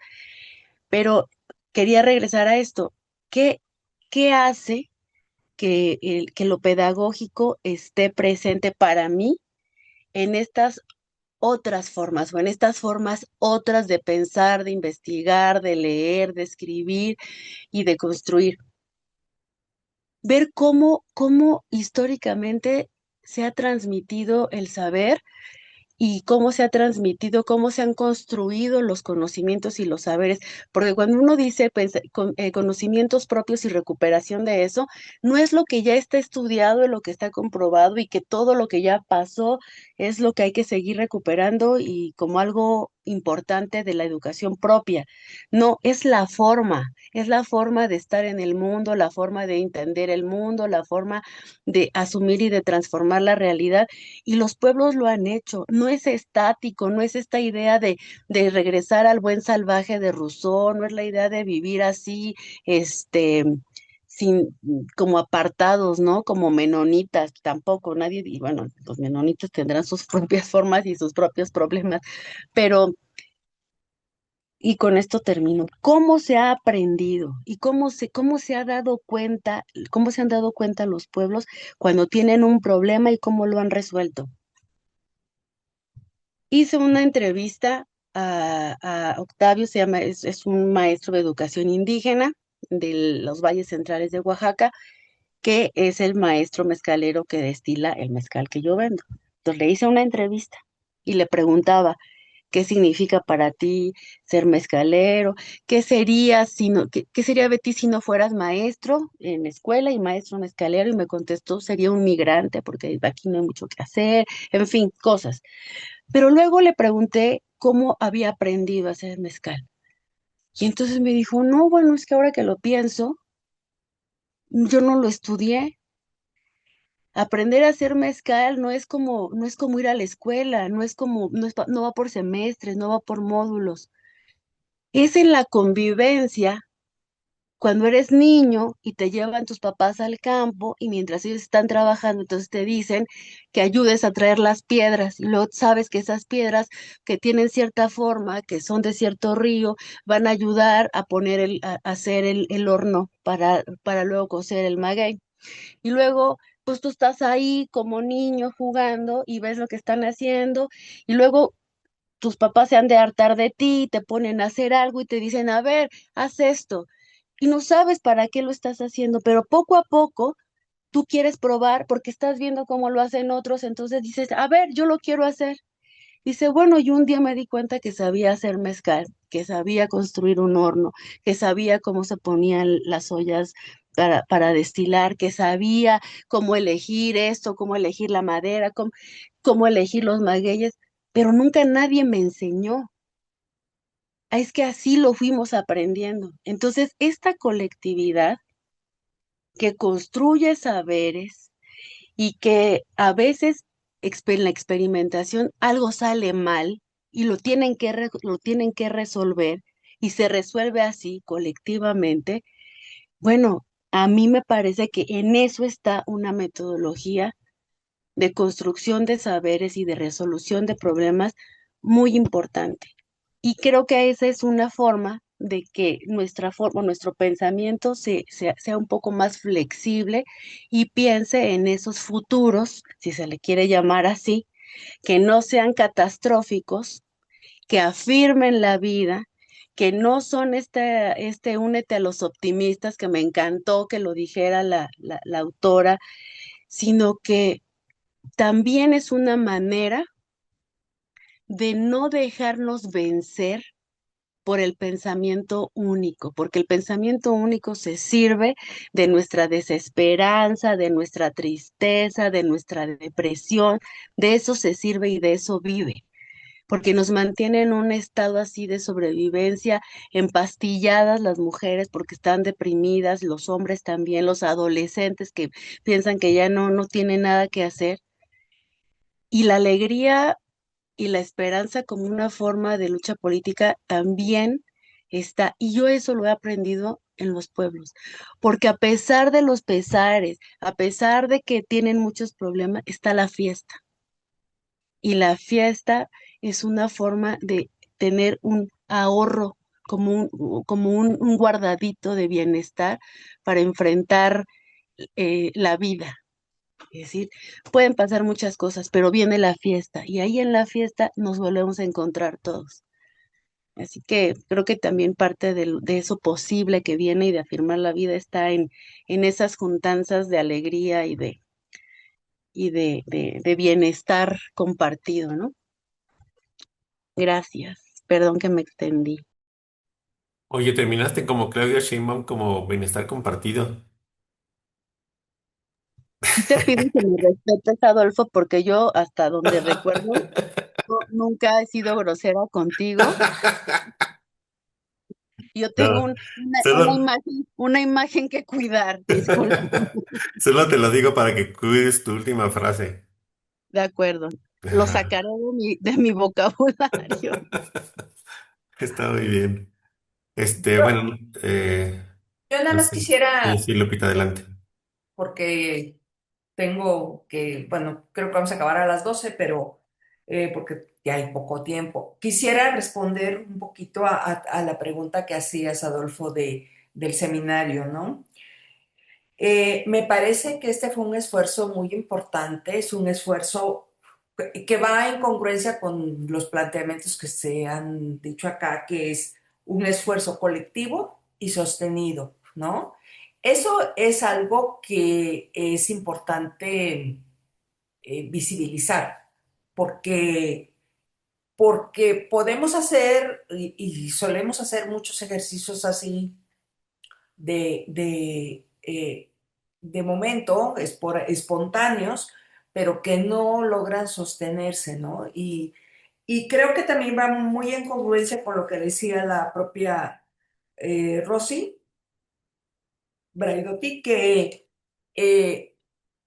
Pero quería regresar a esto. ¿Qué, qué hace que lo pedagógico esté presente para mí en estas otras formas, o en estas formas otras de pensar, de investigar, de leer, de escribir y de construir. Ver cómo históricamente se ha transmitido el saber y cómo se ha transmitido, cómo se han construido los conocimientos y los saberes, porque cuando uno dice conocimientos propios y recuperación de eso, no es lo que ya está estudiado, es lo que está comprobado y que todo lo que ya pasó es lo que hay que seguir recuperando y como algo importante de la educación propia. No, es la forma de estar en el mundo, la forma de entender el mundo, la forma de asumir y de transformar la realidad y los pueblos lo han hecho. No es estático, no es esta idea de regresar al buen salvaje de Rousseau, no es la idea de vivir así, este, sin, como apartados, ¿no? Como menonitas, tampoco nadie, y bueno, los menonitas tendrán sus propias formas y sus propios problemas, pero, y con esto termino, ¿cómo se ha aprendido y cómo se ha dado cuenta, cómo se han dado cuenta los pueblos cuando tienen un problema y cómo lo han resuelto? Hice una entrevista a Octavio, es un maestro de educación indígena de los valles centrales de Oaxaca, que es el maestro mezcalero que destila el mezcal que yo vendo. Entonces le hice una entrevista y le preguntaba, ¿qué significa para ti ser mezcalero? ¿Qué sería qué sería de ti si no fueras maestro en escuela y maestro mezcalero? Y me contestó, sería un migrante porque aquí no hay mucho que hacer, en fin, cosas. Pero luego le pregunté cómo había aprendido a hacer mezcal. Y entonces me dijo, no, bueno, es que ahora que lo pienso, yo no lo estudié. Aprender a hacer mezcal no es como ir a la escuela, no va por semestres, no va por módulos. Es en la convivencia cuando eres niño y te llevan tus papás al campo y mientras ellos están trabajando, entonces te dicen que ayudes a traer las piedras y luego sabes que esas piedras que tienen cierta forma, que son de cierto río, van a ayudar a a hacer el horno para luego cocer el maguey. Y luego, pues tú estás ahí como niño jugando y ves lo que están haciendo y luego tus papás se han de hartar de ti, te ponen a hacer algo y te dicen, a ver, haz esto. Y no sabes para qué lo estás haciendo, pero poco a poco tú quieres probar porque estás viendo cómo lo hacen otros, entonces dices, a ver, yo lo quiero hacer. Dice, bueno, yo un día me di cuenta que sabía hacer mezcal, que sabía construir un horno, que sabía cómo se ponían las ollas para destilar, que sabía cómo elegir esto, cómo elegir la madera, cómo elegir los magueyes, pero nunca nadie me enseñó. Es que así lo fuimos aprendiendo. Entonces, esta colectividad que construye saberes y que a veces en la experimentación algo sale mal y lo tienen que resolver y se resuelve así colectivamente, bueno, a mí me parece que en eso está una metodología de construcción de saberes y de resolución de problemas muy importante. Y creo que esa es una forma de que nuestro pensamiento sea un poco más flexible y piense en esos futuros, si se le quiere llamar así, que no sean catastróficos, que afirmen la vida, que no son únete a los optimistas, que me encantó que lo dijera la autora, sino que también es una manera de no dejarnos vencer por el pensamiento único, porque el pensamiento único se sirve de nuestra desesperanza, de nuestra tristeza, de nuestra depresión, de eso se sirve y de eso vive, porque nos mantiene en un estado así de sobrevivencia, empastilladas las mujeres porque están deprimidas, los hombres también, los adolescentes que piensan que ya no tienen nada que hacer. Y la alegría y la esperanza como una forma de lucha política también está, y yo eso lo he aprendido en los pueblos, porque a pesar de los pesares, a pesar de que tienen muchos problemas, está la fiesta. Y la fiesta es una forma de tener un ahorro, un guardadito de bienestar para enfrentar la vida. Es decir, pueden pasar muchas cosas, pero viene la fiesta y ahí en la fiesta nos volvemos a encontrar todos. Así que creo que también parte de eso posible que viene y de afirmar la vida está en esas juntanzas de alegría y de bienestar compartido, ¿no? Gracias. Perdón que me extendí. Oye, terminaste como Claudia Sheinbaum, como bienestar compartido. Sí te pido que me respetes, Adolfo, porque yo, hasta donde recuerdo, nunca he sido grosera contigo. Yo tengo No, una solo, imagen que cuidar, disculpa. solo te lo digo para que cuides tu última frase. De acuerdo. Lo Ajá. sacaré de mi vocabulario. Está muy bien. Yo, Bueno, yo nada no más sé. Sí, quisiera, sí, Lupita, adelante. porque tengo que, bueno, creo que vamos a acabar a las 12, pero porque ya hay poco tiempo. Quisiera responder un poquito a la pregunta que hacías, Adolfo, del seminario, ¿no? Me parece que este fue un esfuerzo muy importante, es un esfuerzo que va en congruencia con los planteamientos que se han dicho acá, que es un esfuerzo colectivo y sostenido, ¿no? Eso es algo que es importante visibilizar, porque, porque podemos hacer y solemos hacer muchos ejercicios así de momento, espontáneos, pero que no logran sostenerse, ¿no? Y creo que también va muy en congruencia con lo que decía la propia Rosy Braidotti, que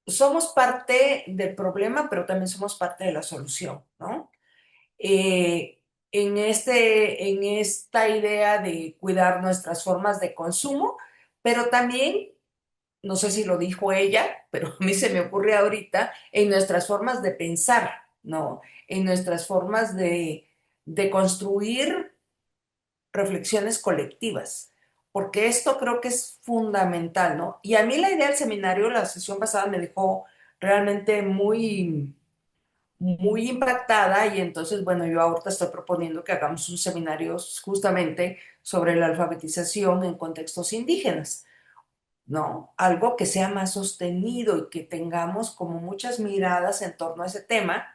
somos parte del problema, pero también somos parte de la solución, ¿no? Eh, en esta idea de cuidar nuestras formas de consumo, pero también no sé si lo dijo ella, pero a mí se me ocurre ahorita, en nuestras formas de pensar, ¿no? En nuestras formas de construir reflexiones colectivas, porque esto creo que es fundamental, ¿no? Y a mí la idea del seminario, la sesión pasada me dejó realmente muy impactada y entonces, bueno, yo ahorita estoy proponiendo que hagamos un seminario justamente sobre la alfabetización en contextos indígenas, ¿no? Algo que sea más sostenido y que tengamos como muchas miradas en torno a ese tema.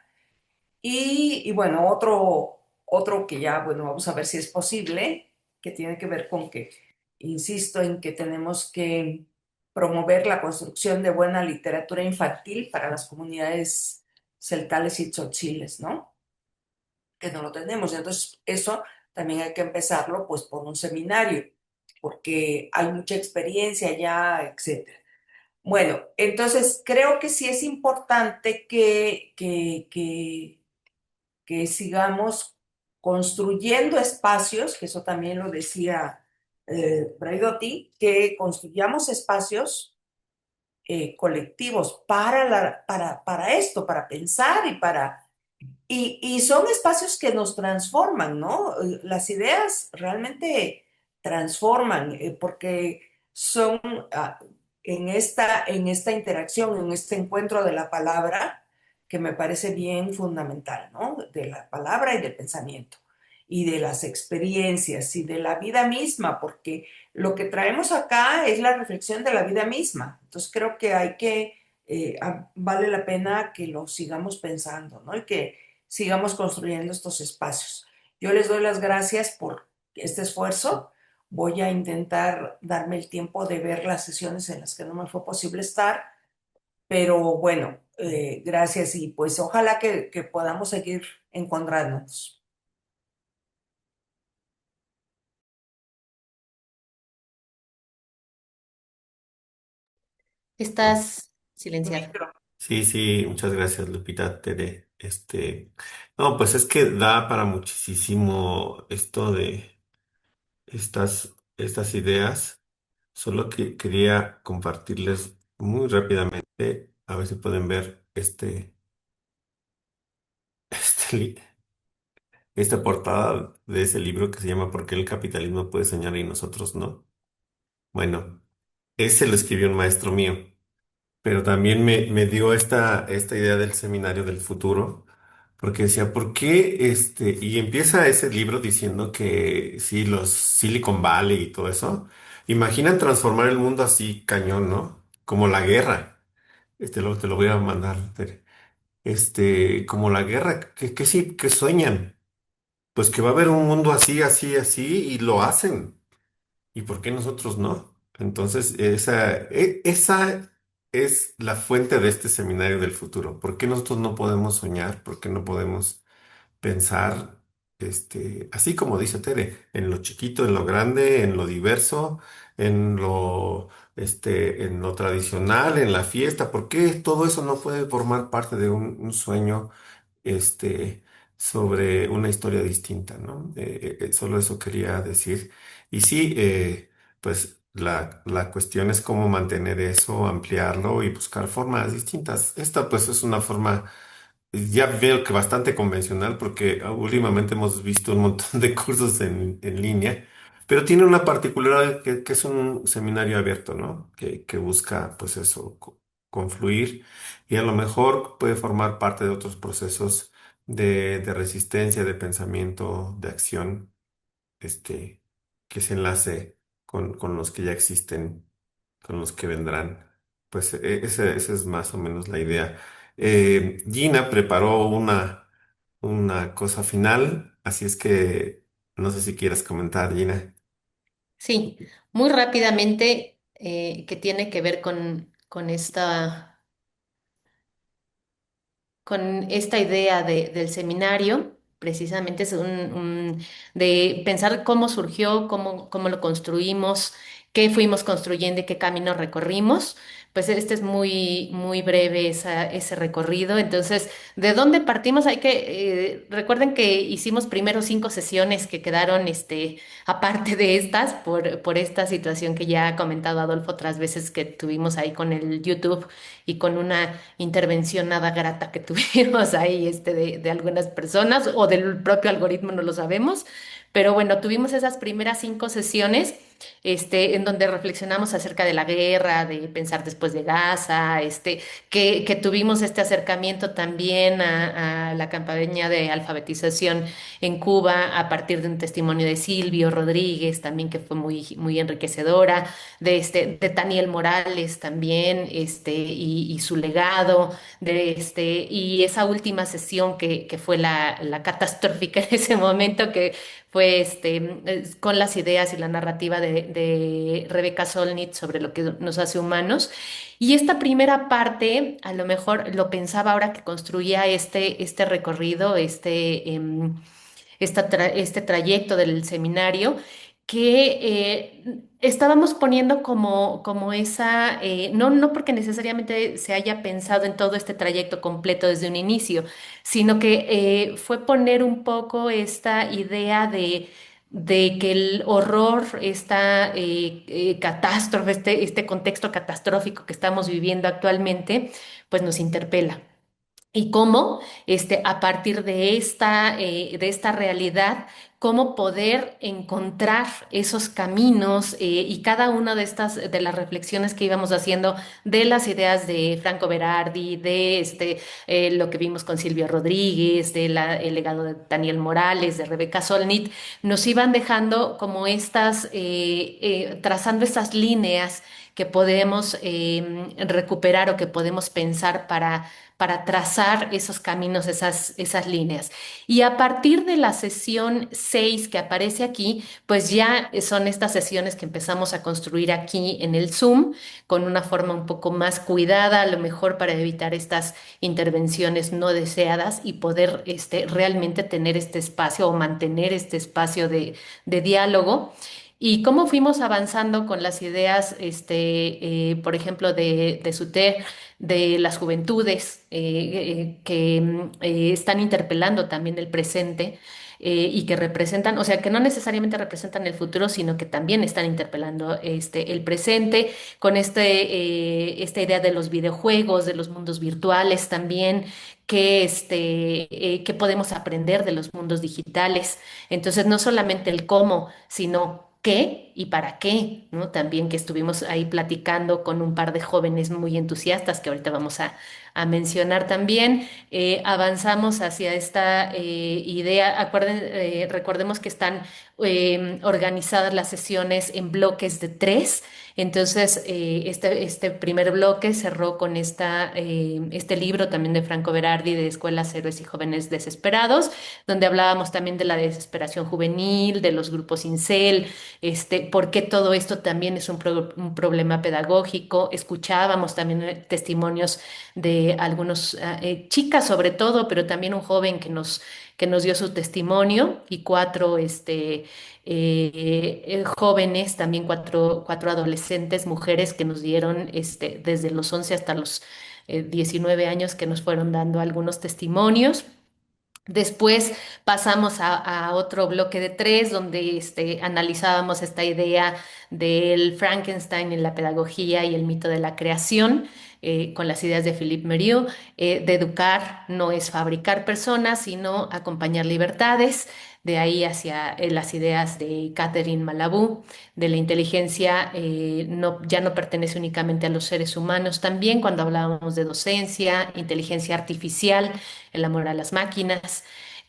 Y bueno, otro que ya, bueno, vamos a ver si es posible, que tiene que ver con que, insisto en que tenemos que promover la construcción de buena literatura infantil para las comunidades celtales y tzotziles, ¿no? Que no lo tenemos. Entonces, eso también hay que empezarlo pues por un seminario, porque hay mucha experiencia ya, etcétera. Bueno, entonces creo que sí es importante que sigamos construyendo espacios, que eso también lo decía Braidotti, que construyamos espacios colectivos para esto, para pensar y son espacios que nos transforman, ¿no? Las ideas realmente transforman, porque son ah, en esta interacción, en este encuentro de la palabra, que me parece bien fundamental, ¿no? De la palabra y del pensamiento, y de las experiencias y de la vida misma, porque lo que traemos acá es la reflexión de la vida misma. Entonces creo que vale la pena que lo sigamos pensando, ¿no? Y que sigamos construyendo estos espacios. Yo les doy las gracias por este esfuerzo. Voy a intentar darme el tiempo de ver las sesiones en las que no me fue posible estar, pero bueno, gracias y pues ojalá que podamos seguir encontrándonos. Estás silenciado. Micro. Sí, sí, muchas gracias, Lupita, Tere. No, pues es que da para muchísimo esto de estas ideas. Solo que quería compartirles muy rápidamente, a ver si pueden ver este, li- esta portada de ese libro que se llama ¿Por qué el capitalismo puede soñar y nosotros no? Bueno, ese lo escribió un maestro mío. pero también me dio esta idea del seminario del futuro, porque decía, ¿por qué Y empieza ese libro diciendo que sí, los Silicon Valley y todo eso, imaginan transformar el mundo así cañón, ¿no? Como la guerra. Te lo voy a mandar, Tere. Como la guerra, que sí, que sueñan. Pues que va a haber un mundo así, así, así, y lo hacen. ¿Y por qué nosotros no? Entonces, esa es la fuente de este seminario del futuro. ¿Por qué nosotros no podemos soñar? ¿Por qué no podemos pensar, así como dice Tere, en lo chiquito, en lo grande, en lo diverso, en lo tradicional, en la fiesta? ¿Por qué todo eso no puede formar parte de un sueño, este, sobre una historia distinta, ¿no? Solo eso quería decir. Y sí, pues la cuestión es cómo mantener eso, ampliarlo y buscar formas distintas. Esta pues es una forma ya veo que bastante convencional porque últimamente hemos visto un montón de cursos en línea, pero tiene una particularidad que es un seminario abierto, ¿no? Que busca pues eso, confluir y a lo mejor puede formar parte de otros procesos de resistencia, de pensamiento, de acción, este, que se enlace con los que ya existen, con los que vendrán. Pues esa es más o menos la idea. Gina preparó una cosa final, así es que no sé si quieres comentar, Gina. Sí, muy rápidamente, que tiene que ver con esta idea del seminario, precisamente es de pensar cómo surgió, cómo lo construimos, qué fuimos construyendo y qué camino recorrimos. Pues este es muy breve ese recorrido. Entonces, ¿de dónde partimos? Recuerden que hicimos primero 5 sesiones que quedaron, aparte de estas, por esta situación que ya ha comentado Adolfo otras veces que tuvimos ahí con el YouTube y con una intervención nada grata que tuvimos ahí, de algunas personas o del propio algoritmo, no lo sabemos. Pero bueno, tuvimos esas primeras 5 sesiones, en donde reflexionamos acerca de la guerra, de pensar después de Gaza, que tuvimos este acercamiento también a la campaña de alfabetización en Cuba a partir de un testimonio de Silvio Rodríguez, también que fue muy enriquecedora, de Daniel Morales también, y su legado, y esa última sesión que fue la catastrófica en ese momento, que fue con las ideas y la narrativa de Rebeca Solnit sobre lo que nos hace humanos. Y esta primera parte, a lo mejor lo pensaba ahora que construía este recorrido, este trayecto del seminario, que estábamos poniendo como esa, no porque necesariamente se haya pensado en todo este trayecto completo desde un inicio, sino que fue poner un poco esta idea de que el horror, esta catástrofe, este contexto catastrófico que estamos viviendo actualmente, pues nos interpela. Y cómo, a partir de esta realidad, cómo poder encontrar esos caminos, y cada una de las reflexiones que íbamos haciendo de las ideas de Franco Berardi, lo que vimos con Silvio Rodríguez, el legado de Daniel Morales, de Rebeca Solnit, nos iban dejando como trazando estas líneas que podemos recuperar o que podemos pensar para trazar esos caminos, esas líneas. Y a partir de la sesión 6 que aparece aquí, pues ya son estas sesiones que empezamos a construir aquí en el Zoom, con una forma un poco más cuidada, a lo mejor para evitar estas intervenciones no deseadas y poder realmente tener este espacio o mantener este espacio de diálogo. Y cómo fuimos avanzando con las ideas, por ejemplo, de Suter, de las juventudes, que están interpelando también el presente, y que representan, o sea, que no necesariamente representan el futuro, sino que también están interpelando el presente, con esta idea de los videojuegos, de los mundos virtuales también, que podemos aprender de los mundos digitales. Entonces, no solamente el cómo, sino qué y para qué, ¿no? También que estuvimos ahí platicando con un par de jóvenes muy entusiastas que ahorita vamos a mencionar también. Avanzamos hacia esta idea. Recordemos que están organizadas las sesiones en bloques de tres. Entonces, este primer bloque cerró con este libro también de Franco Berardi de Escuelas, Héroes y Jóvenes Desesperados, donde hablábamos también de la desesperación juvenil, de los grupos incel, por qué todo esto también es un problema pedagógico. Escuchábamos también testimonios de algunos chicas sobre todo, pero también un joven que nos dio su testimonio y cuatro jóvenes, también cuatro adolescentes, mujeres que nos dieron desde los 11 hasta los 19 años que nos fueron dando algunos testimonios. Después pasamos a otro bloque de tres, donde analizábamos esta idea del Frankenstein en la pedagogía y el mito de la creación, con las ideas de Philippe Merieux, de educar no es fabricar personas, sino acompañar libertades. De ahí hacia las ideas de Catherine Malabou, de la inteligencia ya no pertenece únicamente a los seres humanos, también cuando hablábamos de docencia, inteligencia artificial, el amor a las máquinas.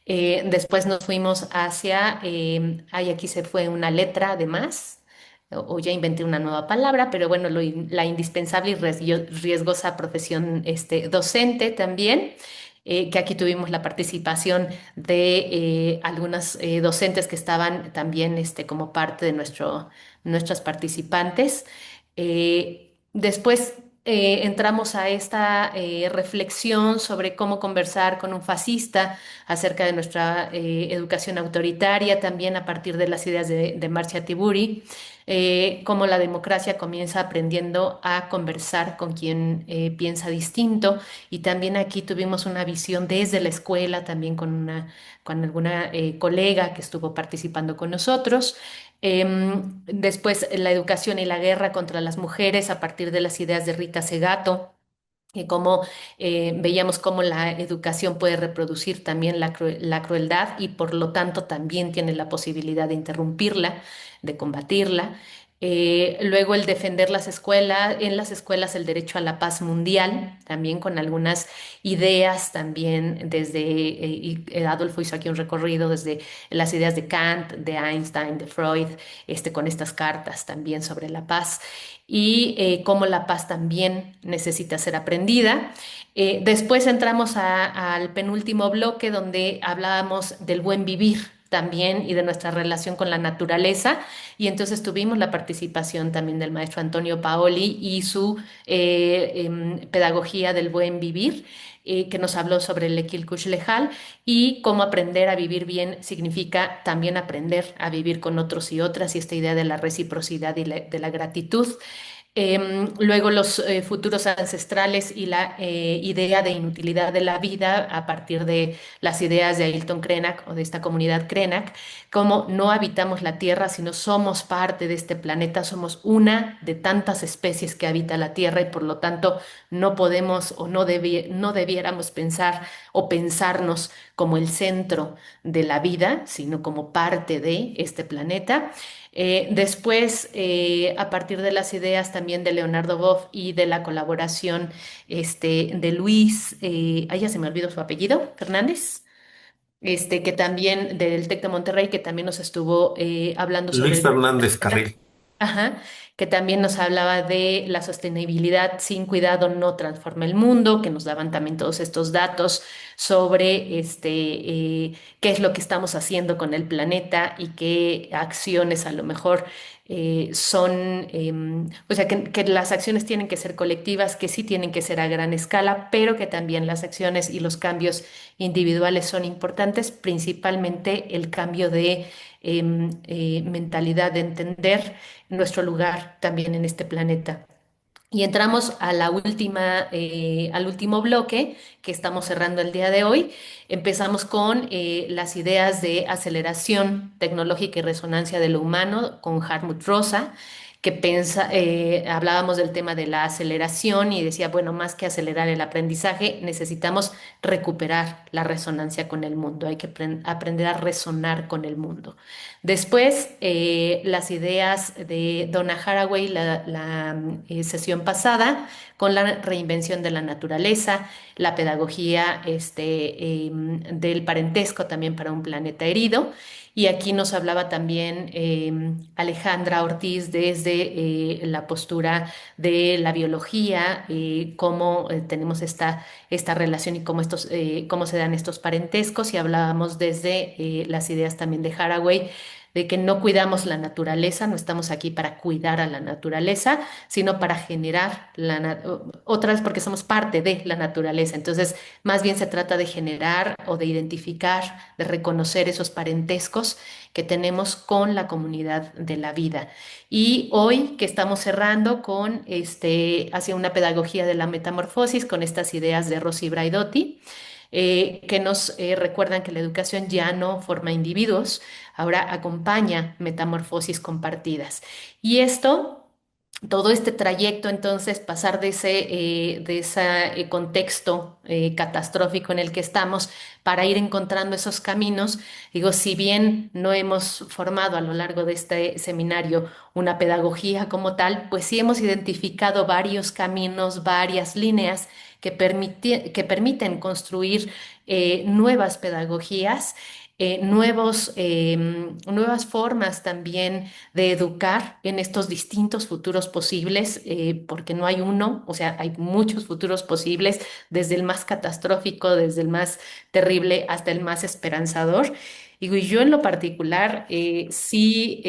Después nos fuimos hacia, aquí se fue una letra además, o ya inventé una nueva palabra, pero bueno, la indispensable y riesgosa profesión docente también. Que aquí tuvimos la participación de algunas docentes que estaban también como parte de nuestras participantes. Después entramos a esta reflexión sobre cómo conversar con un fascista acerca de nuestra educación autoritaria, también a partir de las ideas de Marcia Tiburi, cómo la democracia comienza aprendiendo a conversar con quien piensa distinto. Y también aquí tuvimos una visión desde la escuela, también con alguna colega que estuvo participando con nosotros. Después, la educación y la guerra contra las mujeres a partir de las ideas de Rita Segato, y cómo veíamos cómo la educación puede reproducir también la crueldad y por lo tanto también tiene la posibilidad de interrumpirla, de combatirla. Luego el defender en las escuelas el derecho a la paz mundial, también con algunas ideas también Adolfo hizo aquí un recorrido desde las ideas de Kant, de Einstein, de Freud, con estas cartas también sobre la paz y cómo la paz también necesita ser aprendida. Después entramos al penúltimo bloque donde hablábamos del buen vivir también y de nuestra relación con la naturaleza y entonces tuvimos la participación también del maestro Antonio Paoli y su pedagogía del buen vivir, que nos habló sobre el Ekil Kush Lejal y cómo aprender a vivir bien significa también aprender a vivir con otros y otras y esta idea de la reciprocidad y de la gratitud. Luego los futuros ancestrales y la idea de inutilidad de la vida a partir de las ideas de Ailton Krenak o de esta comunidad Krenak, como no habitamos la Tierra, sino somos parte de este planeta, somos una de tantas especies que habita la Tierra y por lo tanto no podemos o no debiéramos pensar o pensarnos como el centro de la vida, sino como parte de este planeta. Después, a partir de las ideas también de Leonardo Boff y de la colaboración de Luis, ya se me olvidó su apellido, Fernández, que también del TEC de Monterrey, que también nos estuvo hablando sobre Luis el Fernández Carril. Ajá, que también nos hablaba de la sostenibilidad sin cuidado no transforma el mundo, que nos daban también todos estos datos sobre qué es lo que estamos haciendo con el planeta y qué acciones a lo mejor o sea, que las acciones tienen que ser colectivas, que sí tienen que ser a gran escala, pero que también las acciones y los cambios individuales son importantes, principalmente el cambio de mentalidad de entender nuestro lugar también en este planeta. Y entramos a al último bloque que estamos cerrando el día de hoy. Empezamos con las ideas de aceleración tecnológica y resonancia de lo humano con Hartmut Rosa, hablábamos del tema de la aceleración y decía, bueno, más que acelerar el aprendizaje, necesitamos recuperar la resonancia con el mundo, hay que aprender a resonar con el mundo. Después, las ideas de Donna Haraway, la sesión pasada, con la reinvención de la naturaleza, la pedagogía del parentesco también para un planeta herido. Y aquí nos hablaba también Alejandra Ortiz desde la postura de la biología, cómo tenemos esta relación y cómo se dan estos parentescos. Y hablábamos desde las ideas también de Haraway, de que no cuidamos la naturaleza, no estamos aquí para cuidar a la naturaleza, sino para generar otra vez porque somos parte de la naturaleza. Entonces, más bien se trata de generar o de identificar, de reconocer esos parentescos que tenemos con la comunidad de la vida. Y hoy que estamos cerrando con hacia una pedagogía de la metamorfosis, con estas ideas de Rosy Braidotti, que nos recuerdan que la educación ya no forma individuos, ahora acompaña metamorfosis compartidas. Y esto todo este trayecto, entonces, pasar de ese contexto catastrófico en el que estamos para ir encontrando esos caminos, digo, si bien no hemos formado a lo largo de este seminario una pedagogía como tal, pues sí hemos identificado varios caminos, varias líneas que permiten construir nuevas pedagogías, nuevas formas también de educar en estos distintos futuros posibles, porque no hay uno, o sea, hay muchos futuros posibles, desde el más catastrófico, desde el más terrible hasta el más esperanzador. Y yo en lo particular sí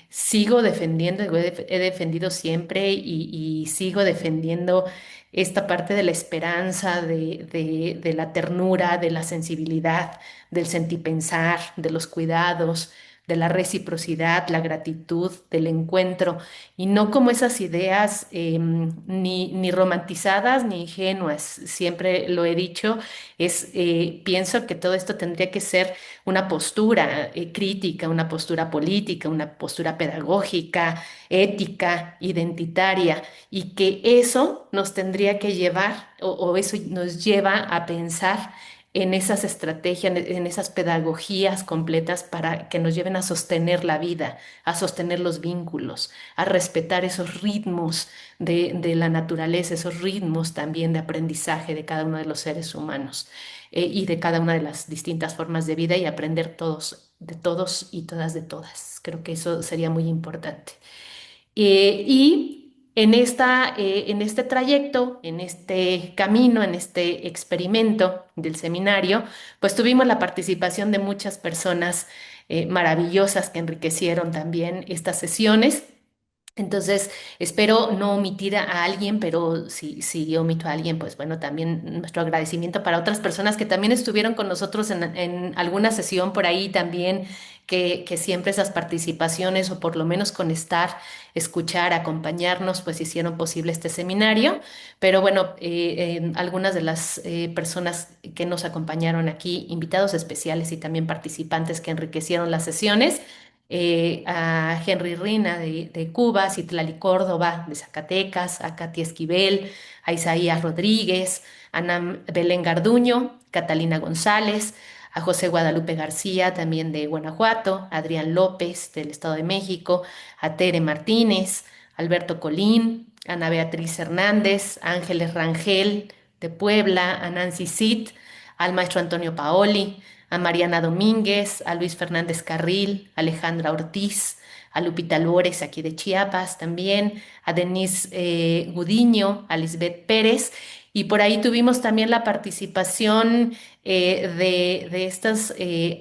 sigo defendiendo, he defendido siempre y sigo defendiendo esta parte de la esperanza, de la ternura, de la sensibilidad, del sentipensar, de los cuidados, de la reciprocidad, la gratitud, del encuentro, y no como esas ideas ni romantizadas ni ingenuas. Siempre lo he dicho, pienso que todo esto tendría que ser una postura crítica, una postura política, una postura pedagógica, ética, identitaria, y que eso nos tendría que llevar, o eso nos lleva a pensar en esas estrategias, en esas pedagogías completas para que nos lleven a sostener la vida, a sostener los vínculos, a respetar esos ritmos de la naturaleza, esos ritmos también de aprendizaje de cada uno de los seres humanos, y de cada una de las distintas formas de vida, y aprender todos, de todos y todas de todas. Creo que eso sería muy importante. Y en este trayecto, en este camino, en este experimento del seminario, pues tuvimos la participación de muchas personas maravillosas que enriquecieron también estas sesiones. Entonces, espero no omitir a alguien, pero si omito a alguien, pues bueno, también nuestro agradecimiento para otras personas que también estuvieron con nosotros en alguna sesión por ahí también, que siempre esas participaciones, o por lo menos con estar, escuchar, acompañarnos, pues hicieron posible este seminario. Pero bueno, algunas de las personas que nos acompañaron aquí, invitados especiales y también participantes que enriquecieron las sesiones, a Henry Rina de Cuba, Citlali Córdoba de Zacatecas, a Katy Esquivel, a Isaías Rodríguez, a Ana Belén Garduño, Catalina González, a José Guadalupe García también de Guanajuato, a Adrián López del Estado de México, a Tere Martínez, Alberto Colín, a Ana Beatriz Hernández, a Ángeles Rangel de Puebla, a Nancy Cid, al maestro Antonio Paoli, a Mariana Domínguez, a Luis Fernández Carril, a Alejandra Ortiz, a Lupita Lores, aquí de Chiapas también, a Denise Gudiño, a Lisbeth Pérez. Y por ahí tuvimos también la participación de estas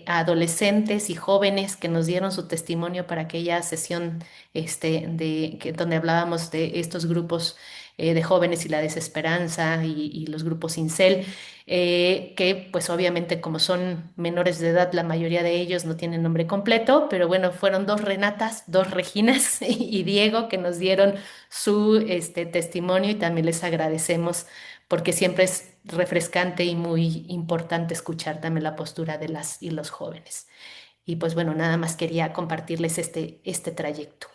adolescentes y jóvenes que nos dieron su testimonio para aquella sesión donde hablábamos de estos grupos de jóvenes y la desesperanza y los grupos Incel, que pues obviamente como son menores de edad, la mayoría de ellos no tienen nombre completo, pero bueno, fueron dos Renatas, dos Reginas y Diego que nos dieron su testimonio, y también les agradecemos porque siempre es refrescante y muy importante escuchar también la postura de las y los jóvenes. Y pues bueno, nada más quería compartirles este trayecto.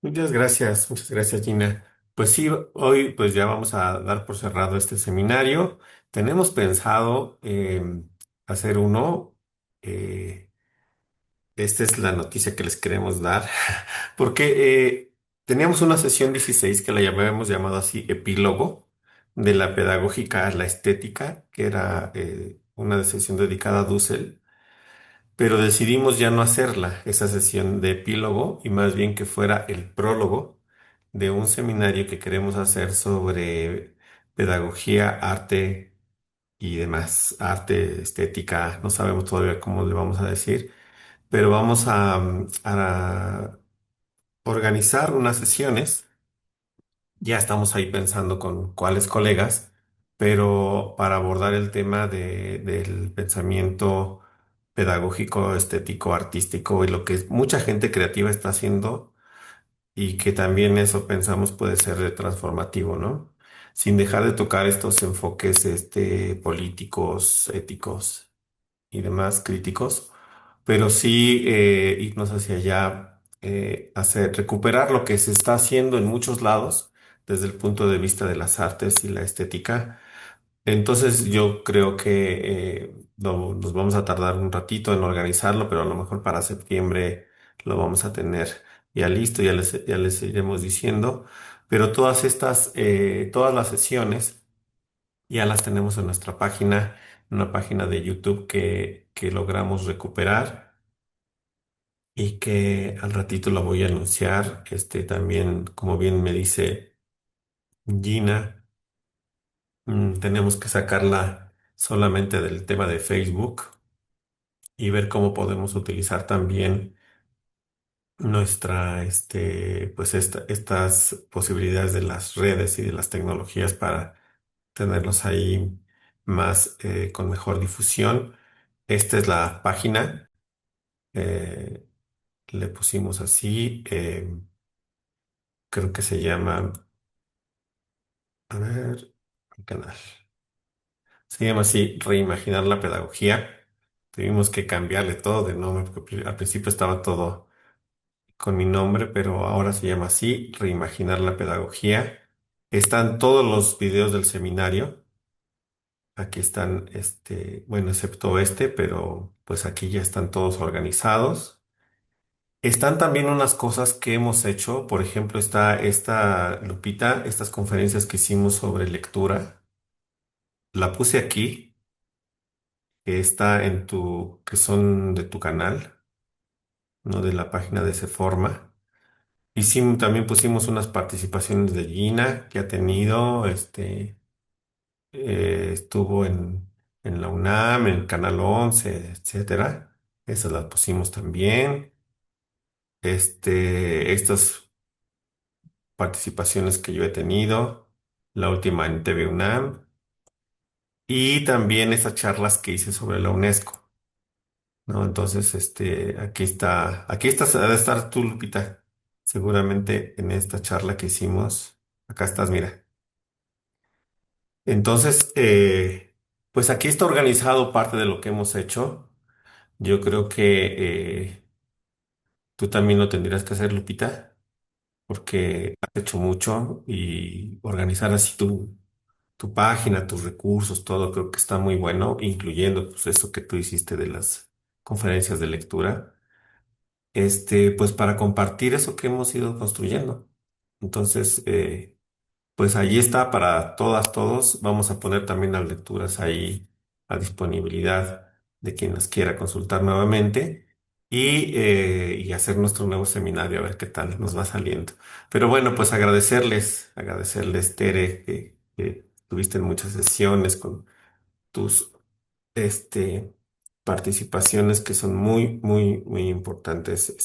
Muchas gracias Gina. Pues sí, hoy pues ya vamos a dar por cerrado este seminario. Tenemos pensado hacer uno. eh, Esta es la noticia que les queremos dar, porque teníamos una sesión 16 que la habíamos llamado así epílogo de la pedagógica a la estética, que era una sesión dedicada a Dussel, pero decidimos ya no hacerla, esa sesión de epílogo, y más bien que fuera el prólogo de un seminario que queremos hacer sobre pedagogía, arte y demás, arte, estética, no sabemos todavía cómo le vamos a decir, pero vamos a organizar unas sesiones. Ya estamos ahí pensando con cuáles colegas, pero para abordar el tema del pensamiento pedagógico, estético, artístico y lo que mucha gente creativa está haciendo y que también eso pensamos puede ser transformativo, ¿no? Sin dejar de tocar estos enfoques, políticos, éticos y demás críticos, pero sí irnos hacia allá, recuperar lo que se está haciendo en muchos lados desde el punto de vista de las artes y la estética. Entonces yo creo que nos vamos a tardar un ratito en organizarlo, pero a lo mejor para septiembre lo vamos a tener ya listo, ya les iremos diciendo. Pero todas las sesiones ya las tenemos en nuestra página, en una página de YouTube que logramos recuperar y que al ratito la voy a anunciar. También, como bien me dice Gina, tenemos que sacarla solamente del tema de Facebook y ver cómo podemos utilizar también estas posibilidades de las redes y de las tecnologías para tenerlos ahí más, con mejor difusión. Esta es la página. eh, Le pusimos así, creo que se llama, a ver, el canal. Se llama así, Reimaginar la Pedagogía. Tuvimos que cambiarle todo de nombre porque al principio estaba todo con mi nombre, pero ahora se llama así, Reimaginar la Pedagogía. Están todos los videos del seminario. Aquí están, bueno, excepto pero pues aquí ya están todos organizados. Están también unas cosas que hemos hecho, por ejemplo, está esta Lupita, estas conferencias que hicimos sobre lectura, la puse aquí, que está que son de tu canal, no de la página de Seforma. También pusimos unas participaciones de Gina que ha tenido, estuvo en la UNAM, en Canal 11, etcétera. Esas las pusimos también. Estas participaciones que yo he tenido, la última en TV UNAM, y también esas charlas que hice sobre la UNESCO, ¿no? Entonces, aquí estás, ha de estar tú, Lupita, seguramente en esta charla que hicimos. Acá estás, mira. Entonces, pues aquí está organizado parte de lo que hemos hecho. Yo creo que tú también lo tendrías que hacer, Lupita, porque has hecho mucho y organizar así tu página, tus recursos, todo creo que está muy bueno, incluyendo pues eso que tú hiciste de las conferencias de lectura, pues para compartir eso que hemos ido construyendo. Entonces, pues ahí está para todas, todos. Vamos a poner también las lecturas ahí a disponibilidad de quien las quiera consultar nuevamente y hacer nuestro nuevo seminario a ver qué tal nos va saliendo. Pero bueno, pues agradecerles, Tere, que tuviste en muchas sesiones con tus este, participaciones que son muy, muy, muy importantes.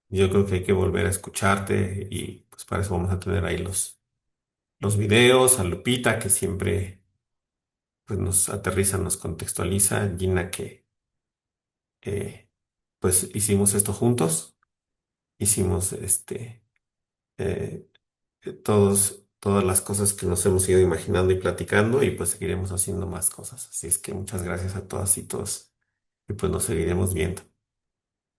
Yo creo que hay que volver a escucharte y pues para eso vamos a tener ahí los videos, a Lupita, que siempre pues, nos aterriza, nos contextualiza, Gina, que pues hicimos esto juntos, hicimos eh, todas las cosas que nos hemos ido imaginando y platicando, y pues seguiremos haciendo más cosas. Así es que muchas gracias a todas y todos, y pues nos seguiremos viendo.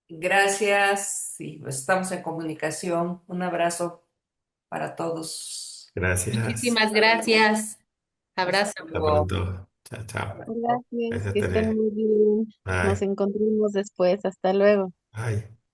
Gracias y pues estamos en comunicación. Un abrazo para todos. Gracias. Muchísimas gracias. Hasta Abrazo. Hasta luego. pronto. Chao, chao. Gracias, Gracias, que estén Tere. muy bien. Nos Bye. encontramos después. Hasta luego. Bye.